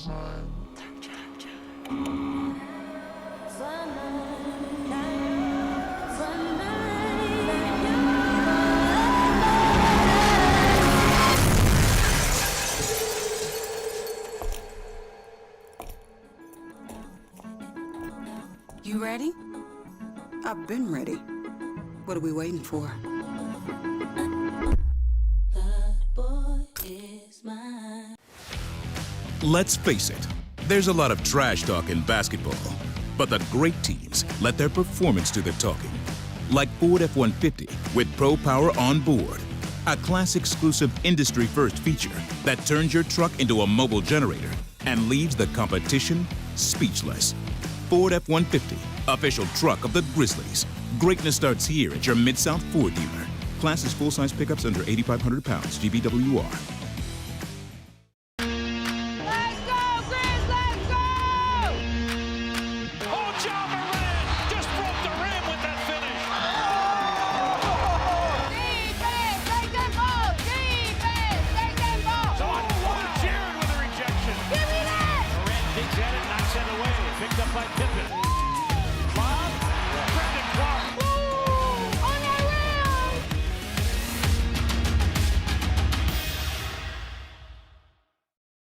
You ready? I've been ready. What are we waiting for? Let's face it, there's a lot of trash talk in basketball, but the great teams let their performance do the talking. Like Ford F-150 with Pro Power on board, a class-exclusive industry-first feature that turns your truck into a mobile generator and leaves the competition speechless. Ford F-150, official truck of the Grizzlies. Greatness starts here at your Mid-South Ford dealer. Class is full-size pickups under 8,500 pounds, GBWR.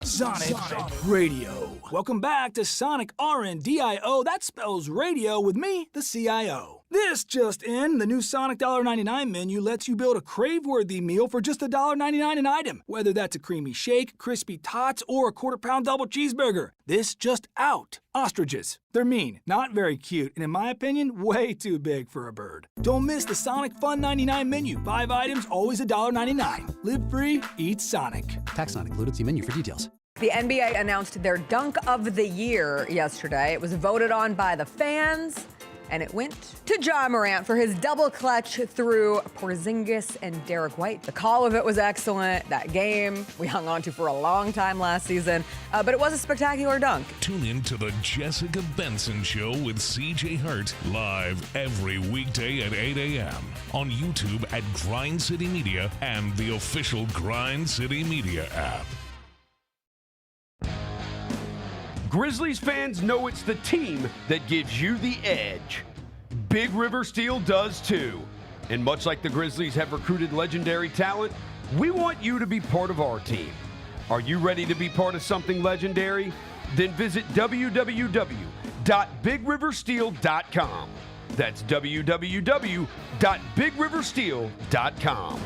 Sonic Radio. Welcome back to Sonic RNDIO. That spells radio with me, the CIO. This just in, the new Sonic $1.99 menu lets you build a crave-worthy meal for just $1.99 an item. Whether that's a creamy shake, crispy tots, or a quarter-pound double cheeseburger. This just out. Ostriches. They're mean, not very cute, and in my opinion, way too big for a bird. Don't miss the Sonic Fun 99 menu. 5 items, always $1.99. Live free, eat Sonic. Tax not included. See menu for details. The NBA announced their Dunk of the Year yesterday. It was voted on by the fans, and it went to Ja Morant for his double clutch through Porzingis and Derek White. The call of it was excellent. That game we hung on to for a long time last season, but it was a spectacular dunk. Tune in to the Jessica Benson Show with CJ Hurt, live every weekday at 8 a.m. on YouTube at Grind City Media and the official Grind City Media app. Grizzlies fans know it's the team that gives you the edge. Big River Steel does too. And much like the Grizzlies have recruited legendary talent, we want you to be part of our team. Are you ready to be part of something legendary? Then visit www.bigriversteel.com. That's www.bigriversteel.com.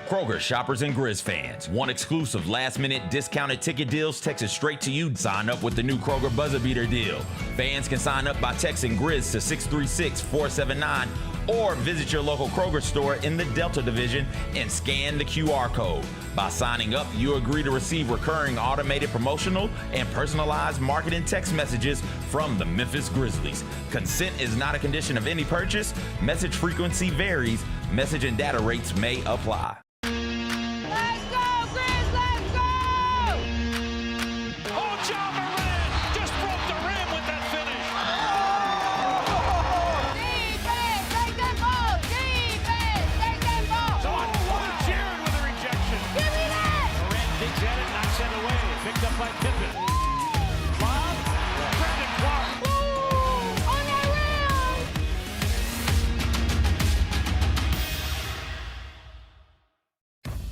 Kroger shoppers and Grizz fans. Want exclusive last-minute discounted ticket deals texted straight to you? Sign up with the new Kroger Buzzer Beater deal. Fans can sign up by texting Grizz to 636-479 or visit your local Kroger store in the Delta Division and scan the QR code. By signing up, you agree to receive recurring automated promotional and personalized marketing text messages from the Memphis Grizzlies. Consent is not a condition of any purchase. Message frequency varies. Message and data rates may apply.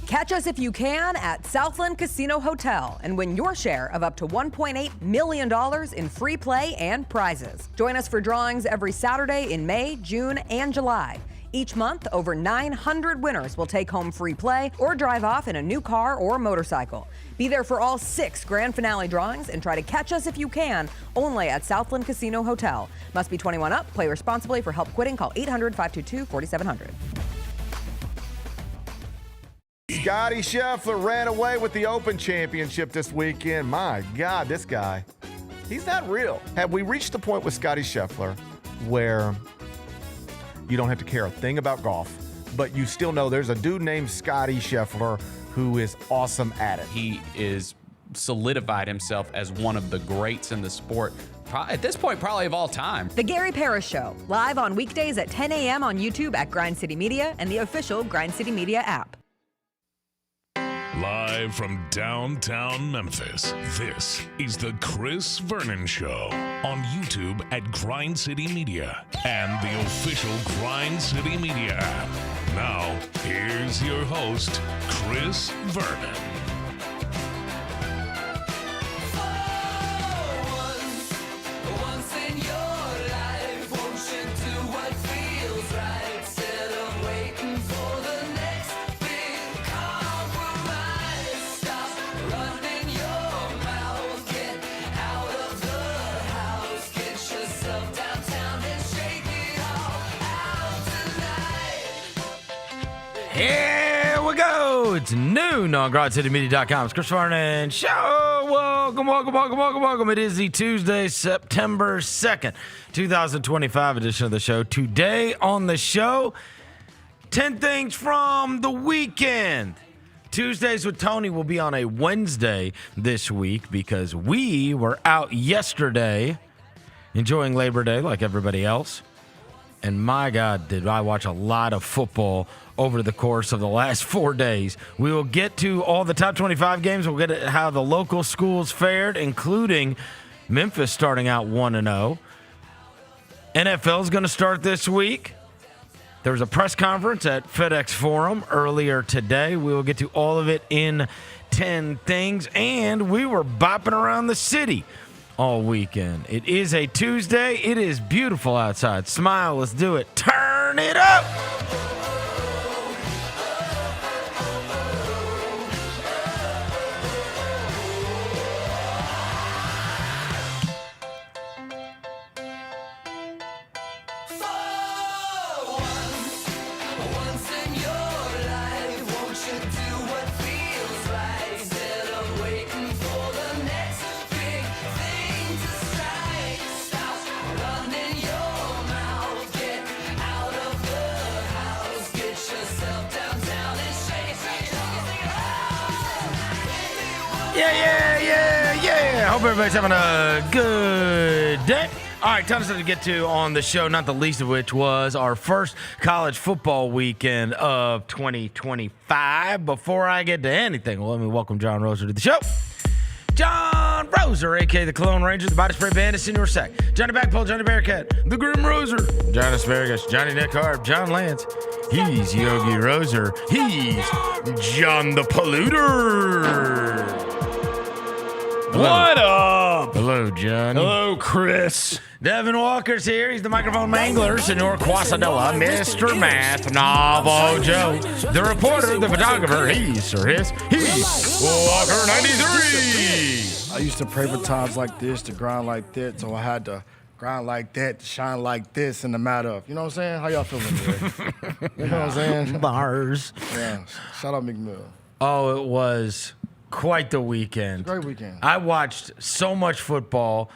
Catch us if you can at Southland Casino Hotel and win your share of up to $1.8 million in free play and prizes. Join us for drawings every Saturday in May, June, and July. Each month, over 900 winners will take home free play or drive off in a new car or motorcycle. Be there for all 6 grand finale drawings and try to catch us if you can, only at Southland Casino Hotel. Must be 21 up. Play responsibly. For help quitting, call 800-522-4700. Scotty Scheffler ran away with the Open Championship this weekend. My God, this guy, he's not real. Have we reached the point with Scotty Scheffler where you don't have to care a thing about golf, but you still know there's a dude named Scotty Scheffler who is awesome at it? He is solidified himself as one of the greats in the sport. At this point, probably of all time. The Gary Parrish Show, live on weekdays at 10 a.m. on YouTube at Grind City Media and the official Grind City Media app. Live from downtown Memphis, this is the Chris Vernon Show on YouTube at Grind City Media and the official Grind City Media app. Now, here's your host, Chris Vernon. Here we go. It's noon on GrindCityMedia.com. It's Chris Vernon Show. Welcome. It is the Tuesday, September 2nd, 2025 edition of the show. Today on the show, 10 things from the weekend. Tuesdays with Tony will be on a Wednesday this week because we were out yesterday enjoying Labor Day like everybody else. And my God, did I watch a lot of football over the course of the last 4 days. We will get to all the top 25 games. We'll get to how the local schools fared, including Memphis starting out 1-0. NFL is going to start this week. There was a press conference at FedEx Forum earlier today. We will get to all of it in 10 things. And we were bopping around the city all weekend. It is a Tuesday. It is beautiful outside. Smile. Let's do it. Turn it up. Yeah. Hope everybody's having a good day. All right, tons of stuff to get to on the show, not the least of which was our first college football weekend of 2025. Before I get to anything, let me welcome John Roser to the show. John Roser, a.k.a. the Cologne Ranger, the Body Spray Bandit, Senior Sack, Johnny Backpole, Johnny Bearcat, the Grim Roser, John Asparagus, Johnny Neck Harp, John Lance. He's Yogi Roser. He's John the Polluter. What up? Hello, John. Hello, Chris. Devin Walker's here. He's the microphone mangler, Senor Quasadilla, Mr. Math, Novo Joe, the reporter, the photographer. He's Sir Hiss. He's Walker 93. I used to pray for times like this to grind like that, so I had to grind like that to shine like this in the matter of. You know what I'm saying? How y'all feeling today? You know what I'm saying? Bars. Yeah. Shout out McMill. Oh, it was quite the weekend. Great weekend. I watched so much football.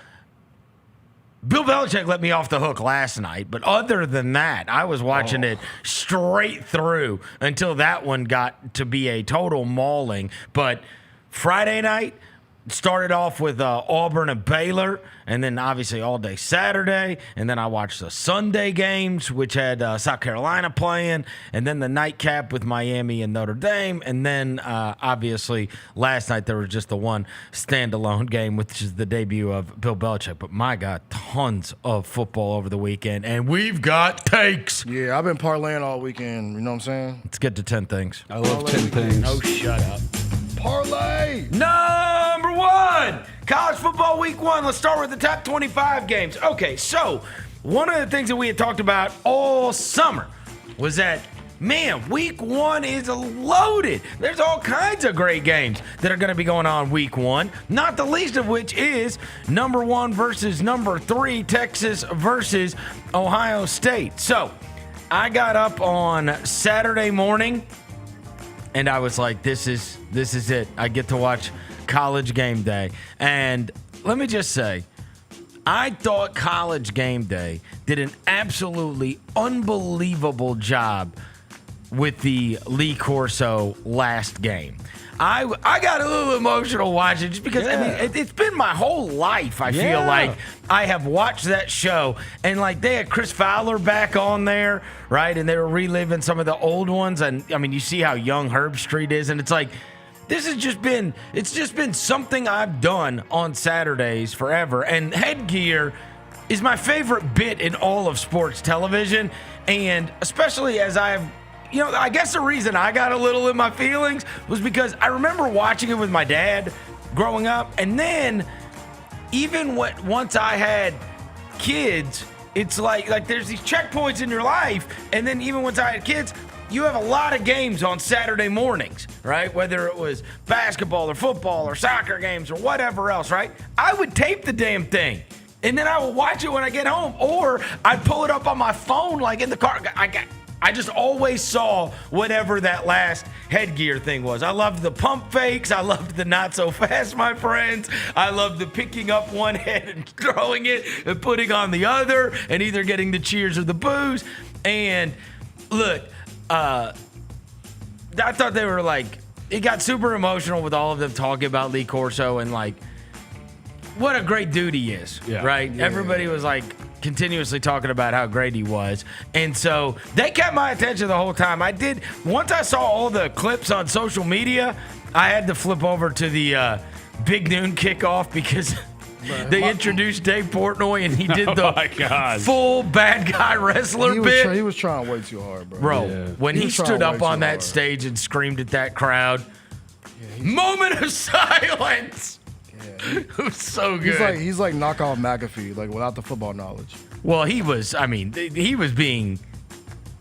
Bill Belichick let me off the hook last night, but other than that, I was watching it straight through until that one got to be a total mauling. But Friday night started off with Auburn and Baylor, and then obviously all day Saturday, and then I watched the Sunday games, which had South Carolina playing, and then the nightcap with Miami and Notre Dame, and then obviously last night there was just the one standalone game, which is the debut of Bill Belichick. But my God, tons of football over the weekend, and we've got takes. Yeah, I've been parlaying all weekend. You know what I'm saying? Let's get to 10 things. I love 10 things. Oh, shut up. Parlay! Number one, college football week one. Let's start with the top 25 games. Okay, so one of the things that we had talked about all summer was that, man, week one is loaded. There's all kinds of great games that are going to be going on week one, not the least of which is number one versus number three, Texas versus Ohio State. So I got up on Saturday morning, and I was like, this is it. I get to watch College Game Day. And let me just say, I thought College Game Day did an absolutely unbelievable job with the Lee Corso last game. I got a little emotional watching just because, I mean, it's been my whole life, I feel like. I have watched that show, and like they had Chris Fowler back on there, right? And they were reliving some of the old ones. And I mean, you see how young Herb Street is, and it's like, this has just been something I've done on Saturdays forever. And headgear is my favorite bit in all of sports television. And especially as I guess the reason I got a little in my feelings was because I remember watching it with my dad growing up. And then even once I had kids, it's like there's these checkpoints in your life. And then even once I had kids, you have a lot of games on Saturday mornings, right? Whether it was basketball or football or soccer games or whatever else, right? I would tape the damn thing. And then I would watch it when I get home. Or I'd pull it up on my phone like in the car. I just always saw whatever that last headgear thing was. I loved the pump fakes. I loved the not so fast, my friends. I loved the picking up one head and throwing it and putting on the other and either getting the cheers or the boos. And look, I thought they were it got super emotional with all of them talking about Lee Corso and what a great dude he is, right? Yeah. Everybody was continuously talking about how great he was. And so they kept my attention the whole time. Once I saw all the clips on social media, I had to flip over to the Big Noon kickoff because they introduced Dave Portnoy and he did the full bad guy wrestler bit. He was trying way too hard, bro. When he stood up on that stage and screamed at that crowd, moment of silence. It was so good. He's like knockoff McAfee, without the football knowledge. Well, he was being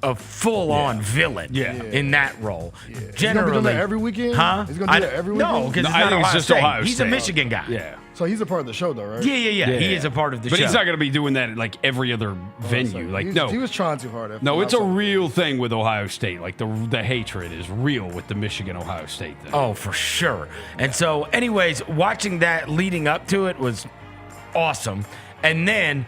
a full-on villain in that role. Yeah. Generally, he's gonna be doing that every weekend? Huh? He's gonna do that every weekend? No, because I think it's just Ohio State. He's a Michigan guy. Yeah. So he's a part of the show, though, right? Yeah. He is a part of the show. But he's not going to be doing that at every other venue. He was trying too hard. No, it's a real thing with Ohio State. The hatred is real with the Michigan-Ohio State thing. Oh, for sure. And so, anyways, watching that leading up to it was awesome. And then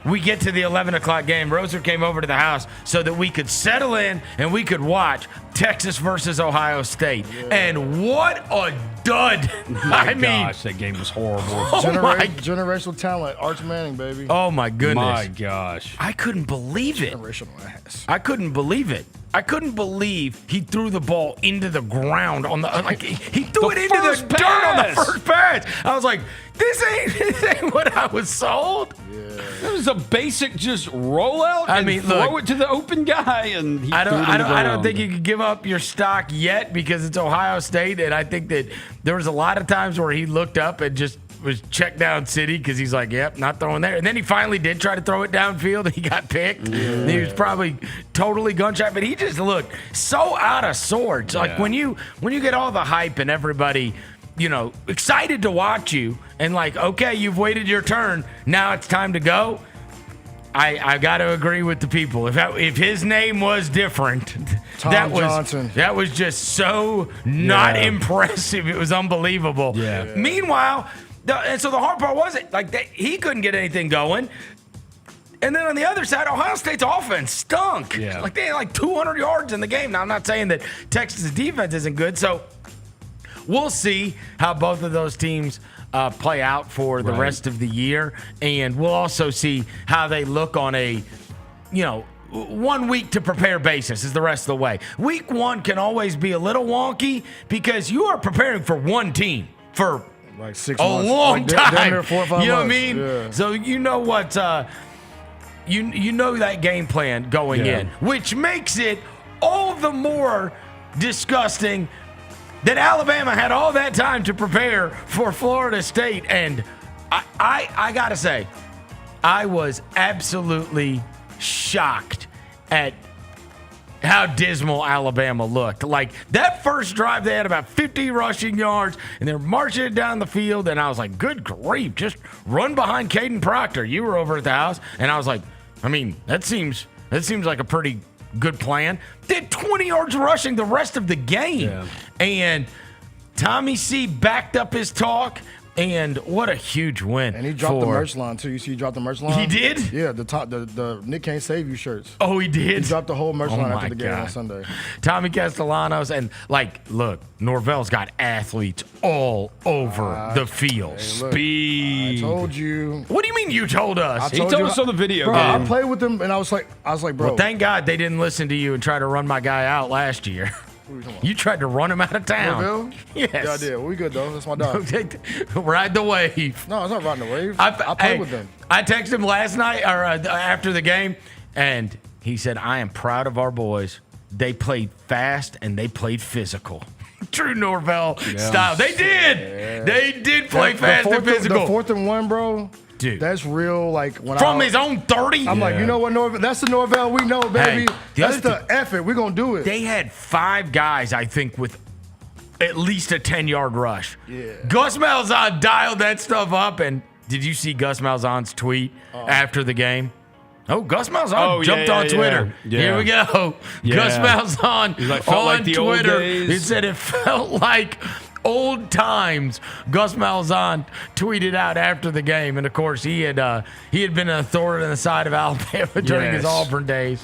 we get to the 11 o'clock game. Roser came over to the house so that we could settle in and we could watch Texas versus Ohio State. Yeah. And what a dud. My gosh, that game was horrible. Generational talent. Arch Manning, baby. Oh, my goodness. My gosh. I couldn't believe it. Generational ass. I couldn't believe it. I couldn't believe he threw the ball into the ground on the he threw it into the dirt on the first pass. I was like, this ain't what I was sold. Yeah. It was a basic just rollout and throw it to the open guy, and he I don't think you could give up your stock yet because it's Ohio State, and I think that there was a lot of times where he looked up and just was check down city because he's like, yep, not throwing there. And then he finally did try to throw it downfield and he got picked. Yeah. And he was probably totally gun-shy, but he just looked so out of sorts. Like when you get all the hype and everybody, excited to watch you and okay, you've waited your turn. Now it's time to go. I got to agree with the people. If his name was different, that was just so not impressive. It was unbelievable. Yeah. Meanwhile, and so the hard part was he couldn't get anything going. And then on the other side, Ohio State's offense stunk. Yeah. They had 200 yards in the game. Now, I'm not saying that Texas' defense isn't good. So we'll see how both of those teams play out for the rest of the year. And we'll also see how they look on a, 1 week to prepare basis is the rest of the way. Week 1 can always be a little wonky because you are preparing for one team for 6 a months. long time. Damn near 4 or 5 months. You know what I mean? Yeah. So you know what you know that game plan going in, which makes it all the more disgusting that Alabama had all that time to prepare for Florida State. And I gotta say, I was absolutely shocked at how dismal Alabama looked. That first drive, they had about 50 rushing yards, and they're marching it down the field, and I was like, good grief, just run behind Caden Proctor. You were over at the house, and I was like, that seems like a pretty good plan. Did 20 yards rushing the rest of the game. Yeah. And Tommy C backed up his talk. And what a huge win. And he dropped the merch line, too. You see he dropped the merch line? He did? Yeah, the Nick Can't Save You shirts. Oh, he did? He dropped the whole merch line after the game on Sunday. Tommy Castellanos. And, look, Norvell's got athletes all over the field. Hey, look, Speed. I told you. What do you mean you told us? He told us on the video game. I played with him, and I was like, bro. Well, thank God they didn't listen to you and try to run my guy out last year. Who are you talking about? You tried to run him out of town. Norvell? Yes. Yeah, I did. We good, though. That's my dog. Ride the wave. No, it's not riding the wave. I played with them. I texted him last night or after the game, and he said, I am proud of our boys. They played fast and they played physical. True Norvell style. They did. Yeah. They did play fast and physical. The 4th and 1, bro. Dude, that's real. Like when from his own 30. I'm like, you know what, Norvell? That's the Norvell we know, baby. Hey, that's the effort. We're gonna do it. They had 5 guys, I think, with at least a 10-yard rush. Yeah. Gus Malzahn dialed that stuff up, and did you see Gus Malzahn's tweet after the game? Oh, Gus Malzahn jumped on Twitter. Yeah. Here we go. Yeah. Gus Malzahn on like the Twitter. old days. He said it felt like old times. Gus Malzahn tweeted out after the game, and of course he had been an authority on the side of Alabama during his Auburn days.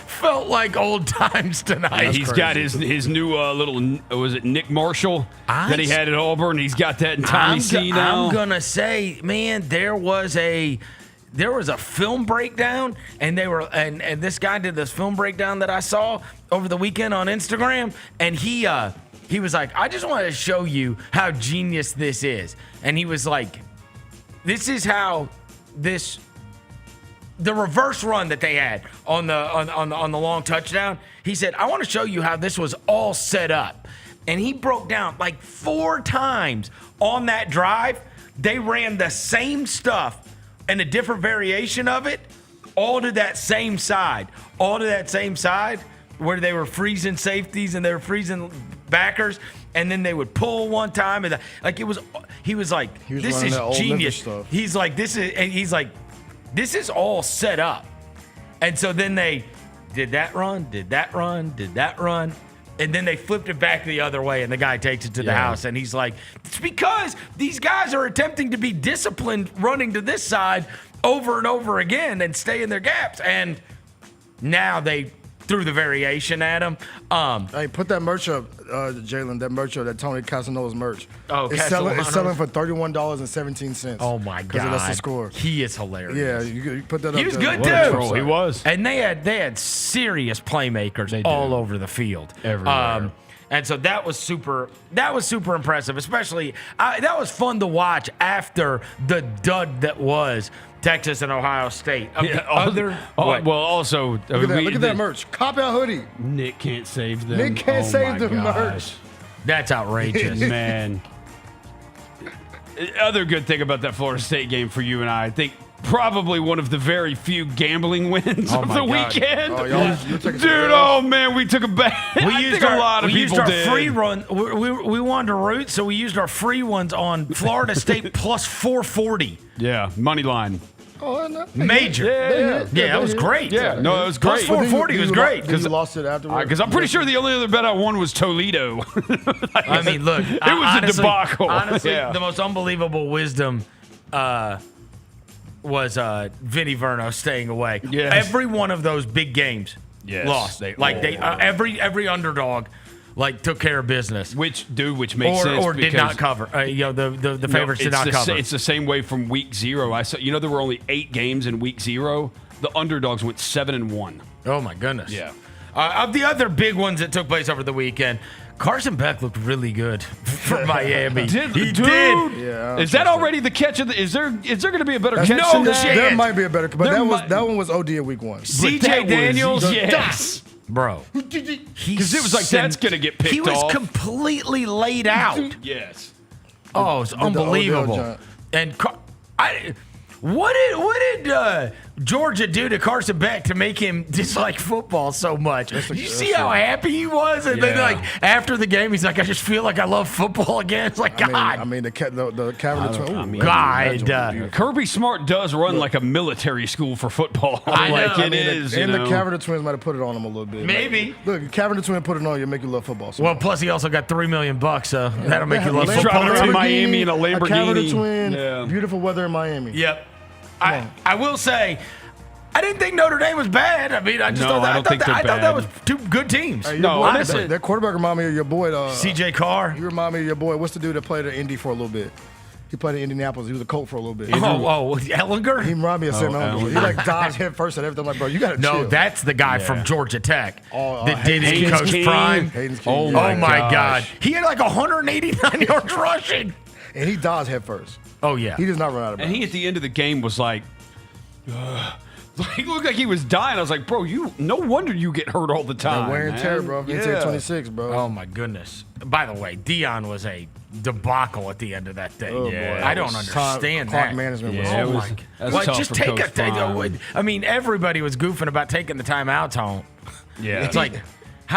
Felt like old times tonight. Yeah, he's got his new little, was it Nick Marshall that he had at Auburn? He's got that in Tommy C now. I'm gonna say, man, there was a film breakdown, and and this guy did this film breakdown that I saw over the weekend on Instagram, and he was like, I just wanted to show you how genius this is. And he was like, this is how the reverse run that they had on the long touchdown. He said, I want to show you how this was all set up. And he broke down like 4 times on that drive. They ran the same stuff and a different variation of it, all to that same side where they were freezing safeties and they were freezing backers, and then they would pull one time, and he was like, this is genius. He's like, this is all set up. And so then they did that run, and then they flipped it back the other way, and the guy takes it to the house, and he's like, it's because these guys are attempting to be disciplined running to this side over and over again and stay in their gaps. And now they threw the variation at him. Hey, put that merch up, Jalen, that merch up, that Tony Casanova's merch. Oh, it's selling for $31.17. Oh, my God. That's the score. He is hilarious. Yeah, you put that up. He was good, too. He was. And they had serious playmakers all over the field. Everywhere. And so that was super impressive, especially that was fun to watch after the dud that was Texas and Ohio State. Also, look at that merch. Cop out hoodie. Nick can't save them. Nick can't save the merch. That's outrageous. Man. Other good thing about that Florida State game for you and I think probably one of the very few gambling wins of the weekend. Dude, oh man, we took a bet. I think a lot of people did. Free run. We wanted to root, so we used our free ones on Florida State plus 440. Yeah, money line. Oh, no. Major. Yeah, that was great. Yeah, no, it was great. Plus 440 was great. Because you lost it afterwards. Because I'm pretty sure the only other bet I won was Toledo. I mean, look, it was a debacle. Honestly, the most unbelievable wisdom was Vinny Verno staying away. Yes. Every one of those big games lost. Every underdog took care of business, which makes sense, or did not cover. The favorites did not cover. It's the same way from week 0. I saw. There were only 8 games in week 0. The underdogs went 7-1. Oh my goodness. Yeah. Of the other big ones that took place over the weekend, Carson Beck looked really good for Miami. He did. Yeah, is that already the catch of the? Is there going to be a better catch than that? There might be a better, but that one was OD at week 1. CJ Daniels, yes. Bro. Because it was like, that's going to get picked off. He was completely laid out. Yes. Oh, it's unbelievable. And what did Georgia do to Carson Beck to make him dislike football so much? Did you see how happy he was? And then, after the game, he's like, I just feel like I love football again. It's like, God. I mean, the Cavalry Twins. God. Kirby Smart does run like a military school for football. It is. And the Cavalry Twins might have put it on him a little bit. Maybe. Look, Cavalry Twins put it on you, make you love football. Well, plus he also got $3 million, so that'll make you love football. Driving around Miami in a Lamborghini. A Cavalry Twin, beautiful weather in Miami. Yep. I will say, I didn't think Notre Dame was bad. I mean, I thought that was 2 good teams. Hey, honestly, that quarterback reminded me of your boy, CJ Carr. You remind me of your boy. What's the dude that played at Indy for a little bit? He played in Indianapolis. He was a Colt for a little bit. Ellinger? He reminded me of Sam Ellinger. He like dodged head first at everything. I'm like, bro, you got to chill. No, that's the guy from Georgia Tech that did Haynes it, Coach King. Prime. Haynes King. Oh, my God. He had like 189 yards rushing. And he dodged head first. Oh, yeah. He does not run out of bounds. And he, at the end of the game, was like, he looked like he was dying. I was like, bro, no wonder you get hurt all the time. Wear and tear, bro. Yeah. 26, bro. Oh, my goodness. By the way, Dion was a debacle at the end of that thing. Oh, Yeah. boy. I don't understand that. Clock management was Oh, my that's God. tough Just for take Coach Prime. I mean, everybody was goofing about taking the timeouts home. Yeah. It's like,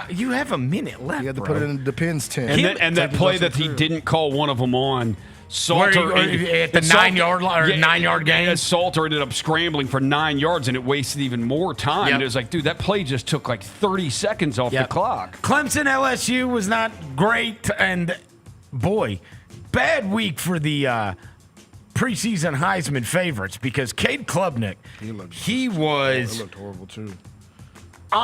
you have a minute left, You had to bro. put it in the Depends tent. And that play that he didn't call one of them on. Salter at the 9-yard line or 9-yard game. Salter ended up scrambling for 9 yards, and it wasted even more time. Yep. It was like, dude, that play just took like 30 seconds off the clock. Clemson LSU was not great, and boy, bad week for the preseason Heisman favorites because Cade Klubnik, he looked horrible too.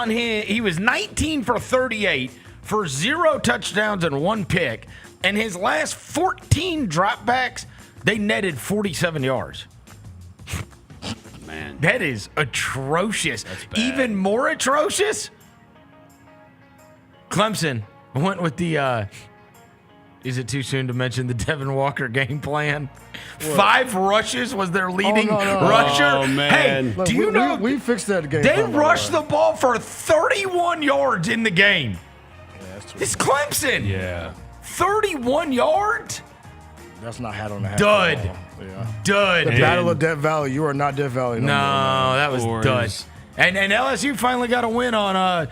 He was 19 for 38 for 0 touchdowns and 1 pick. And his last 14 dropbacks, they netted 47 yards. Man. That is atrocious. Even more atrocious, Clemson went with the, is it too soon to mention the Devin Walker game plan? What? 5 rushes was their leading rusher. Oh, man. Hey, Look, do you know? We fixed that game. They rushed the ball for 31 yards in the game. It's Clemson. Yeah. 31 yards? That's not hat on the hat. Dud. Yeah. Dud. The Battle of Death Valley. You are not Death Valley. No, that was dud. And LSU finally got a win on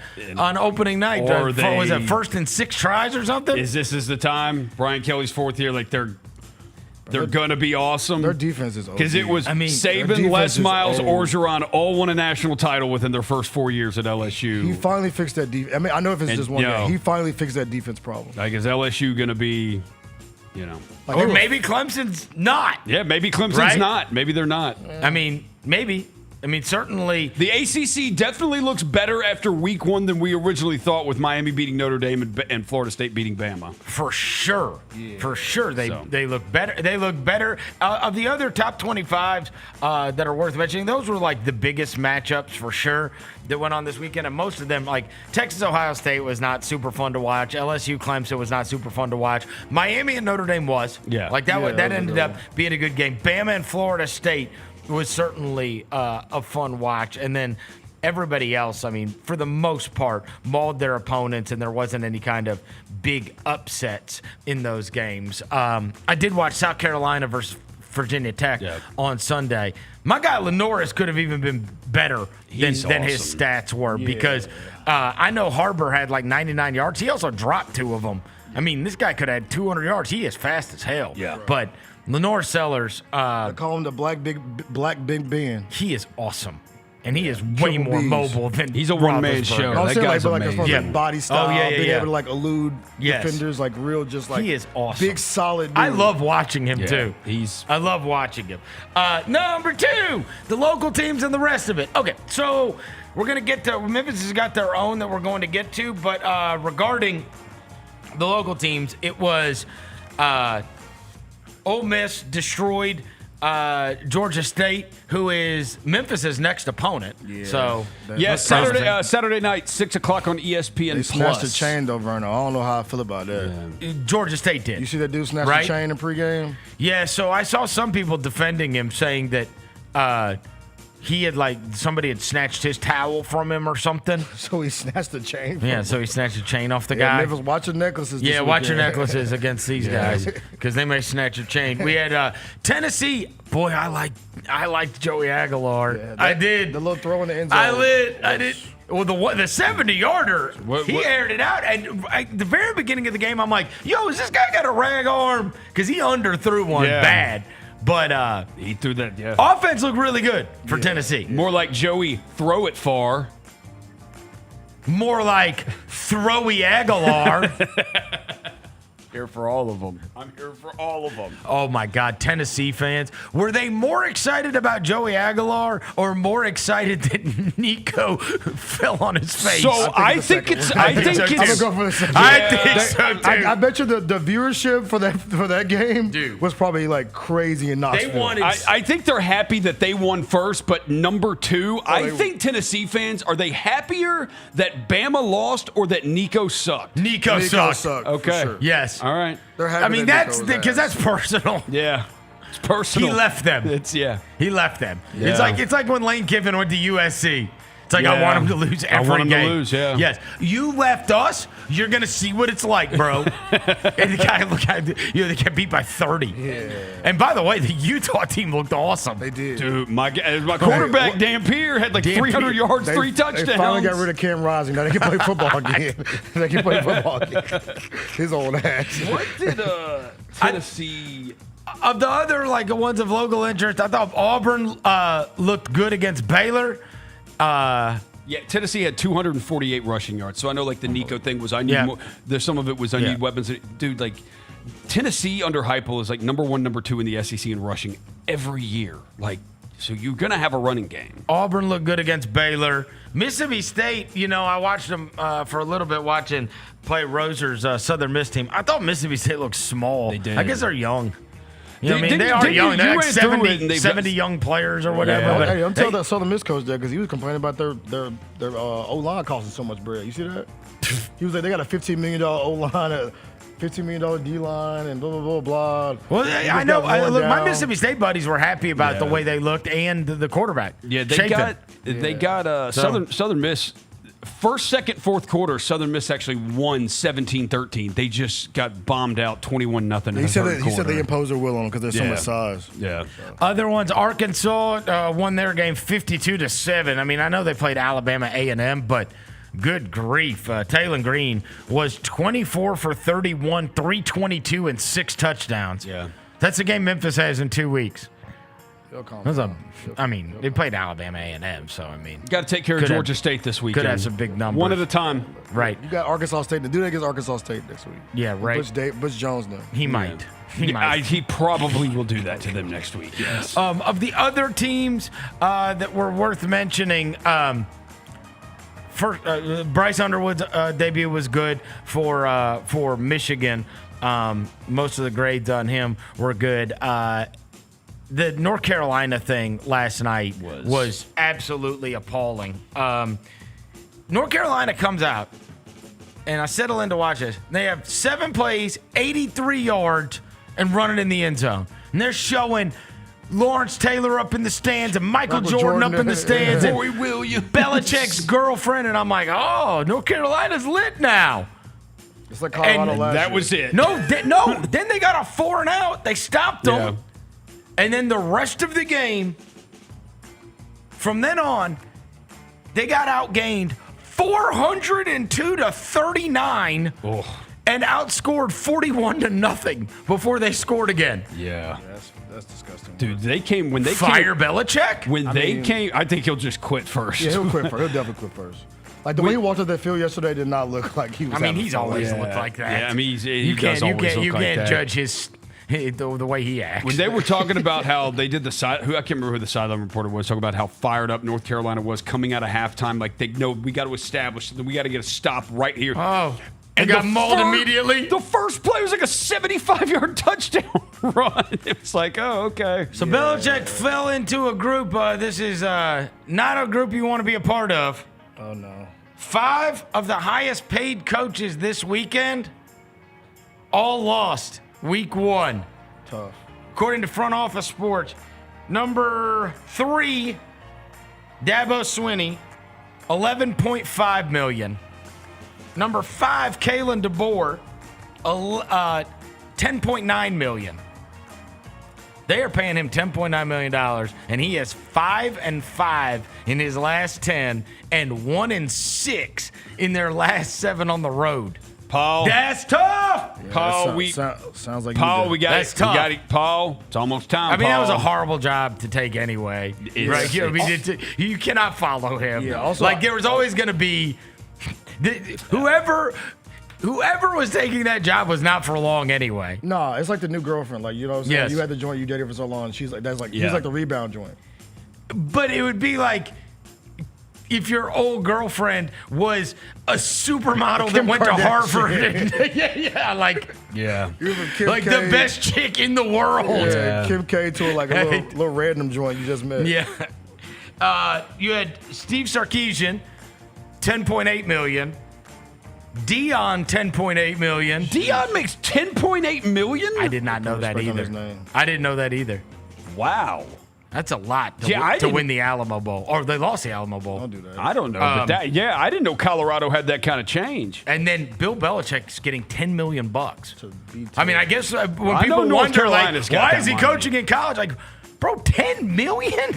opening night. Was it first and 6 tries or something? This is the time? Brian Kelly's 4th year, like they're going to be awesome. Their defense is because it was Saban, Les Miles, Orgeron all won a national title within their first 4 years at LSU. He finally fixed that defense. I mean, I know if it's just one game, he finally fixed that defense problem. Like, is LSU going to be, Like, or maybe Clemson's not. Yeah, maybe Clemson's not. Maybe they're not. I mean, maybe. I mean, certainly. The ACC definitely looks better after week 1 than we originally thought, with Miami beating Notre Dame and Florida State beating Bama. For sure. Yeah. For sure. They look better. They look better. Of the other top 25s that are worth mentioning, those were like the biggest matchups for sure that went on this weekend. And most of them, like Texas, Ohio State was not super fun to watch. LSU, Clemson was not super fun to watch. Miami and Notre Dame was. Yeah. Like that ended up being a good game. Bama and Florida State was certainly a fun watch. And then everybody else, I mean, for the most part, mauled their opponents, and there wasn't any kind of big upsets in those games. I did watch South Carolina versus Virginia Tech on Sunday. My guy Lenoris could have even been better than his stats were because I know Harbor had like 99 yards. He also dropped 2 of them. I mean, this guy could have had 200 yards. He is fast as hell. Yeah. But Lenore Sellers, they call him the Black Big Ben. He is awesome. And he is way more mobile than he's a one-man show. That guy's amazing. Like body style, being able to like elude Yes. defenders, like real, just like he is awesome. big, solid dude. I love watching him too. I love watching him. Number 2, the local teams and the rest of it. Okay, so we're gonna get to Memphis has got their own that we're going to get to, but regarding the local teams, it was Ole Miss destroyed Georgia State, who is Memphis's next opponent. Yeah. So Saturday night, 6:00 on ESPN+. They snatched the chain though, Vernon. I don't know how I feel about that. Georgia State did. You see that dude snatch the chain in pregame? Yeah. So I saw some people defending him, saying that he had somebody had snatched his towel from him or something. So he snatched the chain from him. So he snatched the chain off the guy. Memphis, watch your necklaces. Yeah, watch your necklaces against these guys because they may snatch your chain. We had Tennessee. Boy, I liked Joey Aguilar. Yeah, I did. The little throw in the end zone. I did. Well, the 70-yarder, he aired it out. And at the very beginning of the game, I'm like, yo, has this guy got a rag arm? Because he underthrew one bad. But he threw that. Yeah. Offense looked really good for Tennessee. More like Joey throw it far. More like Throwy Aguilar. Here for all of them. I'm here for all of them. Oh my God, Tennessee fans, were they more excited about Joey Aguilar or more excited that Nico fell on his face? So I think it's. I'm gonna go for the second. I think so too. I bet you the viewership for that game was probably like crazy in Knoxville. They wanted. I think they're happy that they won first, but number two, I think Tennessee fans, are they happier that Bama lost or that Nico sucked? Nico sucked. Okay. Sure. Yes. All right. They're happy. I mean, that's because that's personal. Yeah. It's personal. He left them. He left them. Yeah. It's like when Lane Kiffin went to USC. It's like, I Yeah. want him to lose every I want him game. to lose, yeah. Yes. You left us, you're going to see what it's like, bro. And the guy, they got beat by 30. Yeah. And by the way, the Utah team looked awesome. They did. Dude, my quarterback, Dampier, had like 300 yards, 3 touchdowns. They finally got rid of Cam Rising. Now they can play football again. They can play football again. His old ass. What did Tennessee... Of the other ones of local interest, I thought Auburn looked good against Baylor. Yeah, Tennessee had 248 rushing yards. So I know the Nico thing was I need more. There's some of it was I need weapons. Dude, Tennessee under Heupel is number 1, number 2 in the SEC in rushing every year. So you're gonna have a running game. Auburn looked good against Baylor. Mississippi State, I watched them for a little bit play Roser's Southern Miss team. I thought Mississippi State looked small. They did. I guess they're young. They are you young. They're went through it and 70 young players or whatever. Yeah. But Hey, I'm telling that Southern Miss coach there because he was complaining about their O-line costing so much bread. You see that? He was like, they got a $15 million O-line, a $15 million D-line, and blah, blah, blah, blah. Well, I know. Look, my Mississippi State buddies were happy about the way they looked and the quarterback. Yeah, they got Southern Miss. First, second, fourth quarter, Southern Miss actually won 17-13. They just got bombed out 21-0. He said they imposed their will on them because there's so much size. Yeah. Other ones, Arkansas won their game 52-7. I mean, I know they played Alabama A&M, but good grief. Taylor Green was 24 for 31, 322, and 6 touchdowns. Yeah. That's the game Memphis has in 2 weeks. They played Alabama A&M, so I mean, Got to take care of Georgia State this weekend. Could have some big numbers. One at a time. Right. You got Arkansas State. Do that against Arkansas State next week. Yeah, right. Butch Jones now. He might. He might. He probably will do that to them next week. Yes. Of the other teams that were worth mentioning, first, Bryce Underwood's debut was good for Michigan. Most of the grades on him were good. The North Carolina thing last night was absolutely appalling. North Carolina comes out, and I settle in to watch this. They have 7 plays, 83 yards, and running in the end zone. And they're showing Lawrence Taylor up in the stands and Michael Jordan up in the stands and Roy Williams. Belichick's girlfriend. And I'm like, oh, North Carolina's lit now. It's like Colorado last year. That was it. No. Then they got a 4 and out. They stopped them. Yeah. And then the rest of the game, from then on, they got outgained 402-39 and outscored 41-0 before they scored again. Yeah. That's disgusting. Dude, when they came. Belichick? When they came, I think he'll just quit first. Yeah, he'll quit first. He'll definitely quit first. The way he walked up that field yesterday did not look like he was. He's always looked like that. Yeah, you can't judge his the way he acts. When they were talking about how they did I can't remember who the sideline reporter was, talking about how fired up North Carolina was coming out of halftime. Like, we got to establish that we got to get a stop right here. Oh, and got mauled immediately. The first play was like a 75-yard touchdown run. It was like, oh, okay. So Belichick fell into a group. This is not a group you want to be a part of. Oh, no. 5 of the highest paid coaches this weekend all lost week 1. Tough. According to Front Office Sports, number 3, Dabo Swinney, $11.5 million. Number 5, Kalen DeBoer, $10.9 million. They are paying him $10.9 million, and he has 5-5 in his last 10 and 1-6 in their last 7 on the road. Paul, that's tough. Yeah, Paul, sounds like Paul, we got that's it. tough. We got it. Paul, it's almost time. I mean, that was Paul. a horrible job to take anyway. Right? You cannot follow him. Yeah, also, there was always going to be whoever whoever was taking that job was not for long anyway. Nah, it's like the new girlfriend. Like, you know what I'm saying? Yes. You had the joint you dated for so long. She's like, that's like, Yeah. he's like the rebound joint. But it would be like if your old girlfriend was a supermodel that went to Harvard. And, like Kim the K. best chick in the world. Yeah, Kim K to like a little random joint you just met. Yeah. You had Steve Sarkisian, $10.8 million. Dion, $10.8 million. Dion makes $10.8 million? I did not know that either. I didn't know that either. Wow. That's a lot to win the Alamo Bowl. Or they lost the Alamo Bowl. Don't do that. I don't know. But I didn't know Colorado had that kind of change. And then Bill Belichick's getting $10 million. I mean, I guess when I know people North wonder, Carolina's got why that is he money. coaching in college? Like, bro, $10 million?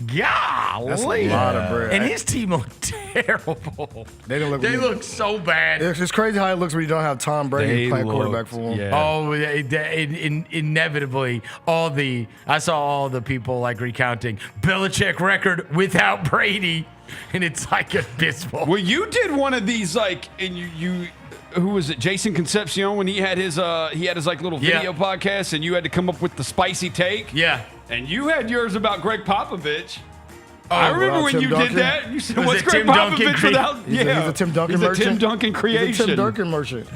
Golly. That's a lot of bread. And his team looked terrible. They don't look. They look so bad. It's crazy how it looks when you don't have Tom Brady playing quarterback for him. Yeah. Oh, inevitably, I saw all the people like recounting Belichick record without Brady, and it's like abysmal. Well, you did one of these like, and you who was it? Jason Concepcion when he had his like little video podcast, and you had to come up with the spicy take. Yeah. And you had yours about Greg Popovich. Oh, I remember when Tim you Duncan? did that. You said, Was "What's it Greg Tim Duncan Popovich without?" He's a Tim Duncan merchant. He's a Tim Duncan creation. He's a Tim Duncan merchant.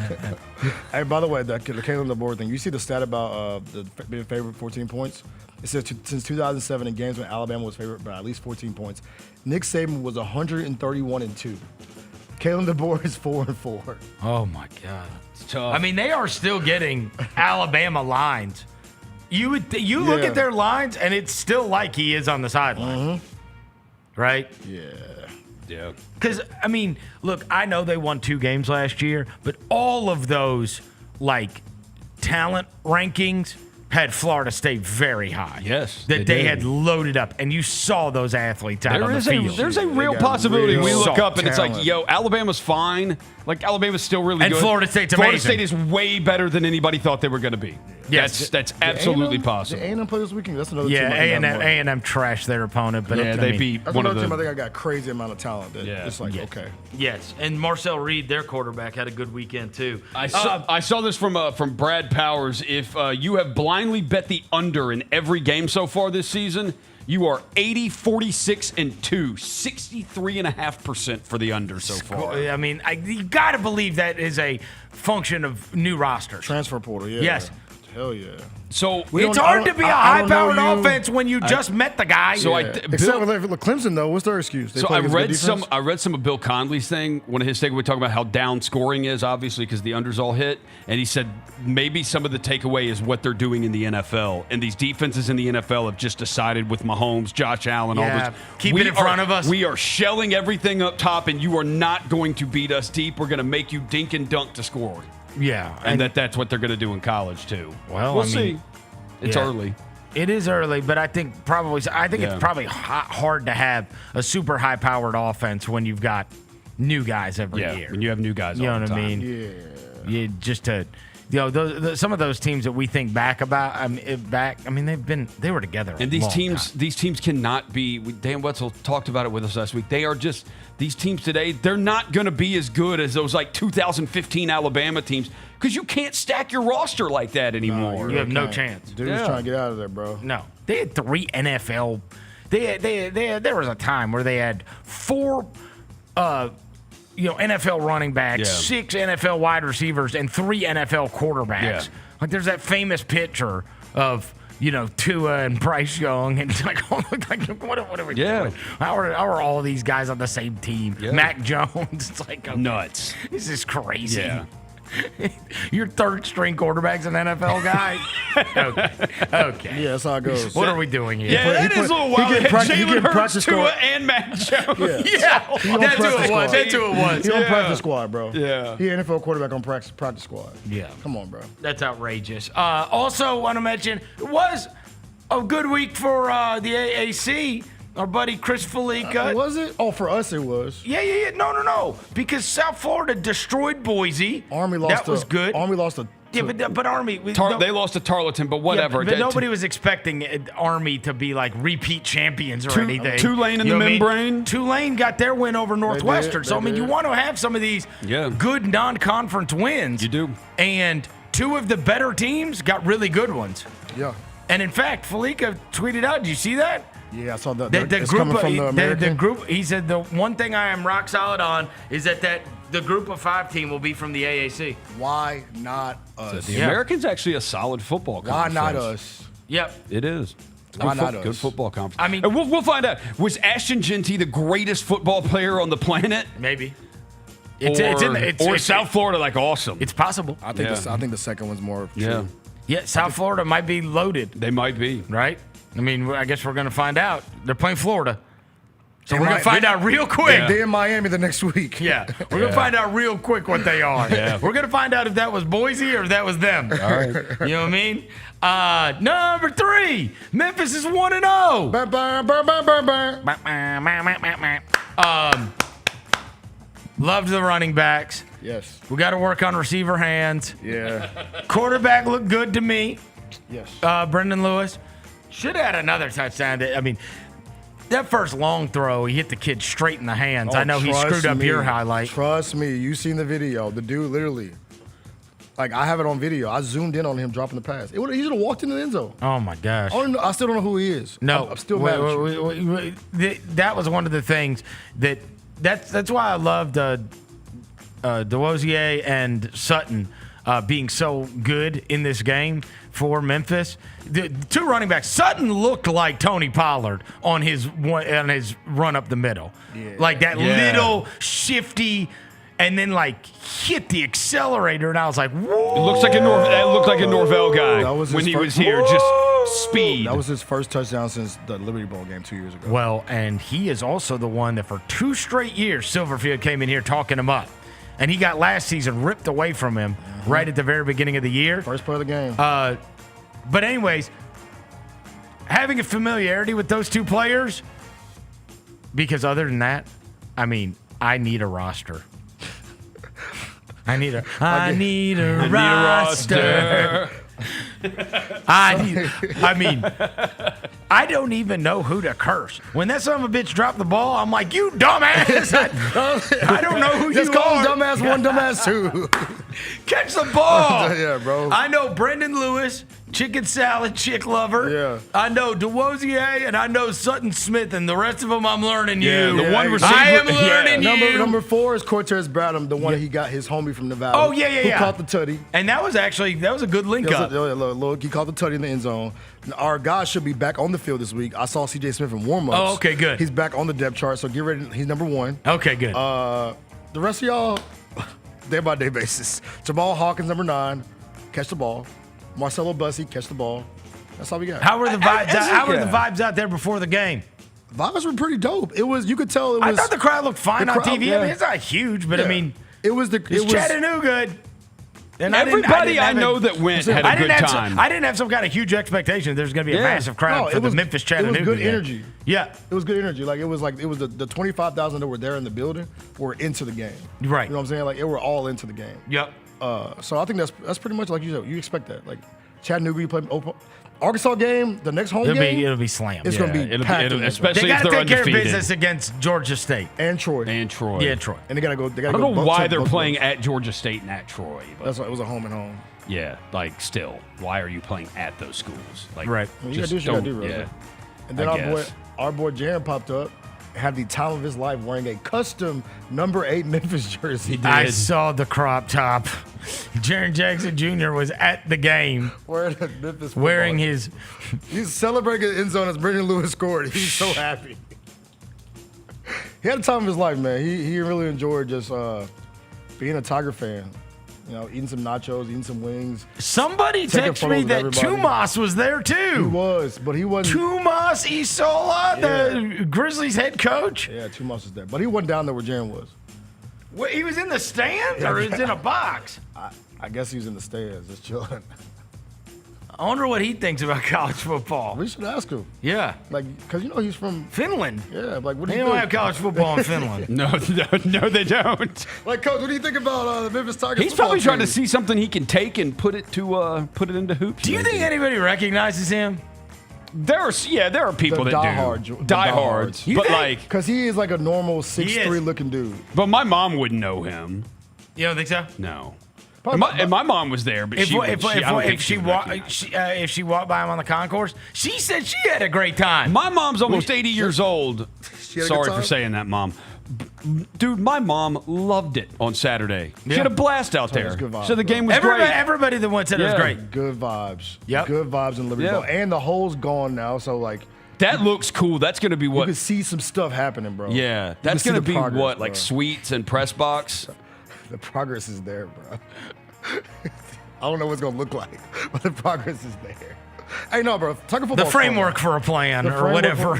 Hey, by the way, the Caleb DeBoer thing. You see the stat about being favored 14 points? It says since 2007 in games when Alabama was favored by at least 14 points, Nick Saban was 131-2. Caleb DeBoer is 4-4. Oh my God. It's tough. I mean, they are still getting Alabama lines. You look at their lines, and it's still like he is on the sideline, right? Yeah. Because I mean, look, I know they won 2 games last year, but all of those like talent rankings had Florida State very high. Yes, that they did. had loaded up, and you saw those athletes out on the field. There's a real possibility we look real up and it's like, talent. yo, Alabama's fine. Like Alabama's still really And good. Florida State's Florida amazing. State is way better than anybody thought they were going to be. Yes. That's absolutely possible. The A&M play this weekend. That's another Yeah, team. A&M trashed their opponent, but Yeah, I they mean, beat That's one of another the. team I think I got crazy amount of talent. That it's like, okay. Yes, and Marcel Reed, their quarterback, had a good weekend too. I saw this from Brad Powers. If you have blindly bet the under in every game so far this season, you are 80, 46, and 2, 63.5% for the under so far. I mean, you got to believe that is a function of new rosters. Transfer portal, yeah. Yes. Hell yeah. So It's hard to be a I don't know high-powered you. offense when you just met the guy. So Except with Clemson, though, what's their excuse? They So play I against good read defense? some of Bill Conley's thing. One of his takeaways talking about how down scoring is, obviously, because the unders all hit. And he said maybe some of the takeaway is what they're doing in the NFL. And these defenses in the NFL have just decided with Mahomes, Josh Allen, all this. Keep it in front of us. We are shelling everything up top, and you are not going to beat us deep. We're going to make you dink and dunk to score. Yeah. And that's what they're going to do in college, too. Well, we'll I mean, see. It's early. It is early, but I think it's probably hard to have a super high-powered offense when you've got new guys every year. When you have new guys, You know all what the I time. mean? Yeah. Just to, some of those teams that we think back about, they were together. And these teams cannot be. Dan Wetzel talked about it with us last week. They are just these teams today. They're not going to be as good as those like 2015 Alabama teams because you can't stack your roster like that anymore. You have no chance. Dude was trying to get out of there, bro. No, they had 3 NFL. There was a time where they had 4, NFL running backs, 6 NFL wide receivers, and 3 NFL quarterbacks. Yeah. Like there's that famous picture of Tua and Bryce Young, and it's like, what are we doing? How are all these guys on the same team? Yeah. Mac Jones, it's like nuts. This is crazy. Yeah. Your third string quarterback's an NFL guy? Okay. Yeah, that's how it goes. What are we doing here? Yeah, that is a little wild. Jalen Hurts, practice Tua, squad. and Mac Jones. Yeah, that's who it was. That's who it was. He on practice squad, bro. Yeah. He NFL quarterback on practice squad. Yeah. Come on, bro. That's outrageous. Also, want to mention, it was a good week for the AAC. Our buddy Chris Felica. Was it? Oh, for us it was. Yeah. No. Because South Florida destroyed Boise. Army lost. That was good. Army lost a but Army. They lost to Tarleton, but whatever. Yeah, but nobody was expecting Army to be like repeat champions or anything. Tulane in the membrane. Tulane got their win over Northwestern. So, I mean, you want to have some of these good non-conference wins. You do. And two of the better teams got really good ones. Yeah. And in fact, Falika tweeted out, did you see that? Yeah, I saw that. The It's group, coming from the American. the group, he said the one thing I am rock solid on is that the group of 5 team will be from the AAC. Why not us? The American's actually a solid football conference. Why not us? Yep. It is. Why not us? Good football conference. I mean, and we'll find out. Was Ashton Genty the greatest football player on the planet? Maybe. Or South Florida, like awesome. It's possible. I think the second one's more true. Yeah. Yeah, South Florida might be loaded. They might be. Right? I mean, I guess we're going to find out. They're playing Florida. So we're going to find out real quick. They're in Miami the next week. Yeah. We're going to find out real quick what they are. Yeah. We're going to find out if that was Boise or if that was them. All right. You know what I mean? Number 3, Memphis is 1-0. Loved the running backs. Yes. We got to work on receiver hands. Yeah. Quarterback looked good to me. Yes. Brendan Lewis should have had another touchdown. I mean, that first long throw, he hit the kid straight in the hands. I know he screwed up your highlight. Trust me, you seen the video. The dude literally, like I have it on video. I zoomed in on him dropping the pass. He should have walked in the end zone. Oh my gosh! I still don't know who he is. No, I'm still mad at you. That was one of the things that's why I loved DeWosier and Sutton being so good in this game for Memphis. The 2 running backs. Sutton looked like Tony Pollard on his run up the middle, like that little shifty, and then like hit the accelerator, and I was like, "Whoa!" It looks like that looked like a Norvell guy when he was here. Just speed. That was his first touchdown since the Liberty Bowl game 2 years ago. Well, and he is also the one that for 2 straight years Silverfield came in here talking him up. And he got last season ripped away from him right at the very beginning of the year. First play of the game. But anyways, having a familiarity with those 2 players, because other than that, I mean, I need a roster. I need a roster. I don't even know who to curse. When that son of a bitch dropped the ball, I'm like, you dumbass. I don't know who Just you call are. him dumbass 1, dumbass 2. Catch the ball. Yeah, bro. I know Brendan Lewis, chicken salad, chick lover. Yeah. I know DeWosier, and I know Sutton Smith, and the rest of them I'm learning Yeah, you. the one receiver- I am learning you. Number 4 is Cortez Bradham, the one that he got his homie from Nevada. Oh, yeah. Who caught the tutty. And that was a good link up. Look, he caught the tutty in the end zone. Our guy should be back on the field this week. I saw C.J. Smith in warm-ups. Oh, okay, good. He's back on the depth chart, so get ready. He's number 1. Okay, good. The rest of y'all, day-by-day basis. Jamal Hawkins, number 9, catch the ball. Marcelo Bussey, catch the ball. That's all we got. How were the vibes? How were the vibes out there before the game? Vibes were pretty dope. You could tell it was. I thought the crowd looked fine on TV. Yeah. I mean, it's not huge, but I mean, it's Chattanooga. And everybody I know that went had a good time. I didn't have some kind of huge expectation there's going to be a massive crowd for the Memphis Chattanooga. It was good game. energy. Yeah, it was good energy. It was the 25,000 that were there in the building were into the game. Right. You know what I'm saying? Like, it were all into the game. Yep. So I think that's pretty much like you said. You expect that. Like Chattanooga, you play Arkansas game, the next home game. It'll be slammed. It's going to be packed. Especially they if got to they're take care of undefeated. business against Georgia State and Troy. Yeah, Troy. And they got to go. I don't know why they're playing at Georgia State and at Troy. But that's why it was a home and home. Yeah, like still, why are you playing at those schools? Like, right. Well, you got to do what you got to do, yeah. And then our boy Jaron popped up, had the time of his life wearing a custom number 8 Memphis jersey. I saw the crop top. Jaron Jackson Jr. was at the game wearing his. He's celebrating the end zone as Brendan Lewis scored. He's so happy. He had the time of his life, man. He really enjoyed just being a Tiger fan. You know, eating some nachos, eating some wings. Somebody texted me that Tumas was there too. He was, but he wasn't. Tumas Isola, the Grizzlies head coach. Yeah, Tumas was there, but he wasn't down there where Jaron was. Wait, he was in the stands or he was in a box? I guess he was in the stands, just chilling. I wonder what he thinks about college football. We should ask him. Yeah. Like, because you know he's from Finland. Yeah, like, what do They you don't think? have college football in Finland. No, they don't. Like, Coach, what do you think about the Memphis Tigers? He's probably trying to see something he can take and put it into hoops. Do you think anybody recognizes him? There are people that do. Diehards. But like, because he is like a normal 6'3" looking dude. But my mom wouldn't know him. You don't think so? No. And my mom was there, but if she walked by him on the concourse, she said she had a great time. My mom's almost 80 years old. Sorry for saying that, Mom. Dude, my mom loved it on Saturday. She had a blast out there. So the game was great. Everybody that went said it was great. Good vibes. Yep. Good vibes in Liberty Bowl. And the hole's gone now, so like. That looks cool. That's going to be what. You can see some stuff happening, bro. Yeah. That's going to be progress, what, like suites and press box? The progress is there, bro. I don't know what it's going to look like, but the progress is there. Hey, no, bro. Tiger football. The framework for a plan or whatever.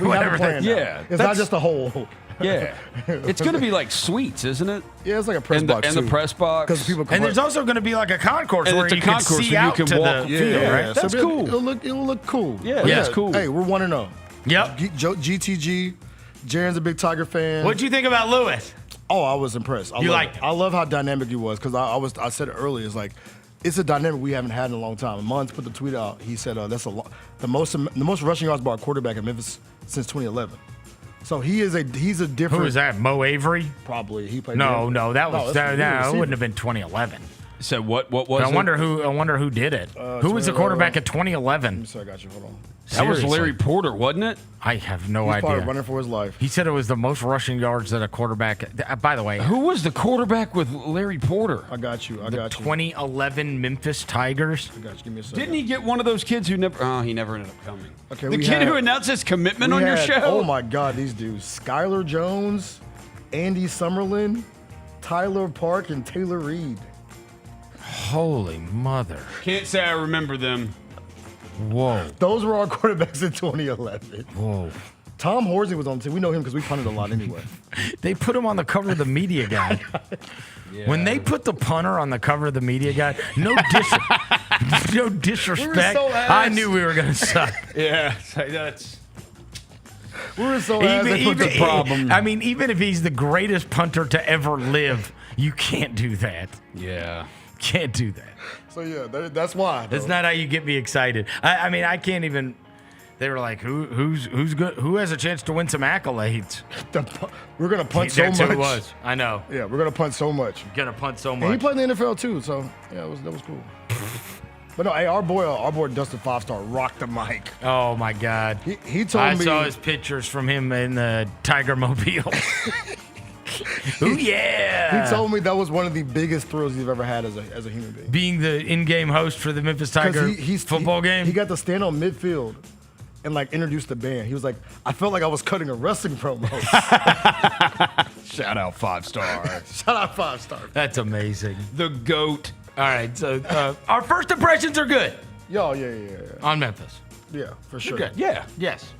Yeah. It's not just a hole. Yeah. It's going to be like suites, isn't it? Yeah, it's like a press box. And the press box. Because people and there's also going to be like a concourse where you can see where out you can to walk. the field, right? So That's cool. It'll look cool. Yeah, that's cool. Hey, we're 1-0. Yep. GTG. Jaren's a big Tiger fan. What'd you think about Lewis? Oh, I was impressed. I love how dynamic he was because I said it earlier. It's like it's a dynamic we haven't had in a long time. Mons put the tweet out. He said that's the most rushing yards by a quarterback in Memphis since 2011. So he's a different. Who is that? Mo Avery? Probably he played. No, that wouldn't have been 2011. So what was? I wonder who did it. Who was the quarterback at 2011? So I got you. Hold on. That was Larry Porter, wasn't it? I have no He's idea. probably running for his life. He said it was the most rushing yards that a quarterback. By the way, who was the quarterback with Larry Porter? I got you. 2011 Memphis Tigers. I got you. Give me a second. Didn't he get one of those kids who never? Oh, he never ended up coming. Okay, the kid who announced his commitment on your show. Oh my God, these dudes: Skylar Jones, Andy Summerlin, Tyler Park, and Taylor Reed. Holy mother! Can't say I remember them. Whoa. Those were our quarterbacks in 2011. Whoa. Tom Horsey was on the team. We know him because we punted a lot anyway. They put him on the cover of the media guide. When they put the punter on the cover of the media guide, no disrespect. I knew we were going to suck. Yeah, that's. We were so even the problem. I mean, even if he's the greatest punter to ever live, you can't do that. Yeah. Can't do that. So yeah, that's why. That's not how you get me excited. I mean, I can't even. They were like, who's good? Who has a chance to win some accolades? We're gonna punt so much. That's who it was. I know. Yeah, we're gonna punt so much. Gonna punt so much. And he played in the NFL too, so yeah, that was cool. But no, hey, our boy Dustin 5-star rocked the mic. Oh my God. He told me. I saw his pictures from him in the Tiger Mobile. Ooh, yeah. He told me that was one of the biggest thrills he's ever had as a human being. Being the in-game host for the Memphis Tiger football game. He got to stand on midfield and like introduce the band. He was like, I felt like I was cutting a wrestling promo. Shout out 5-star. Shout out 5-star. That's amazing. The GOAT. All right, so our first impressions are good. Yeah. On Memphis. Yeah, for sure. Good. Yeah. Yes.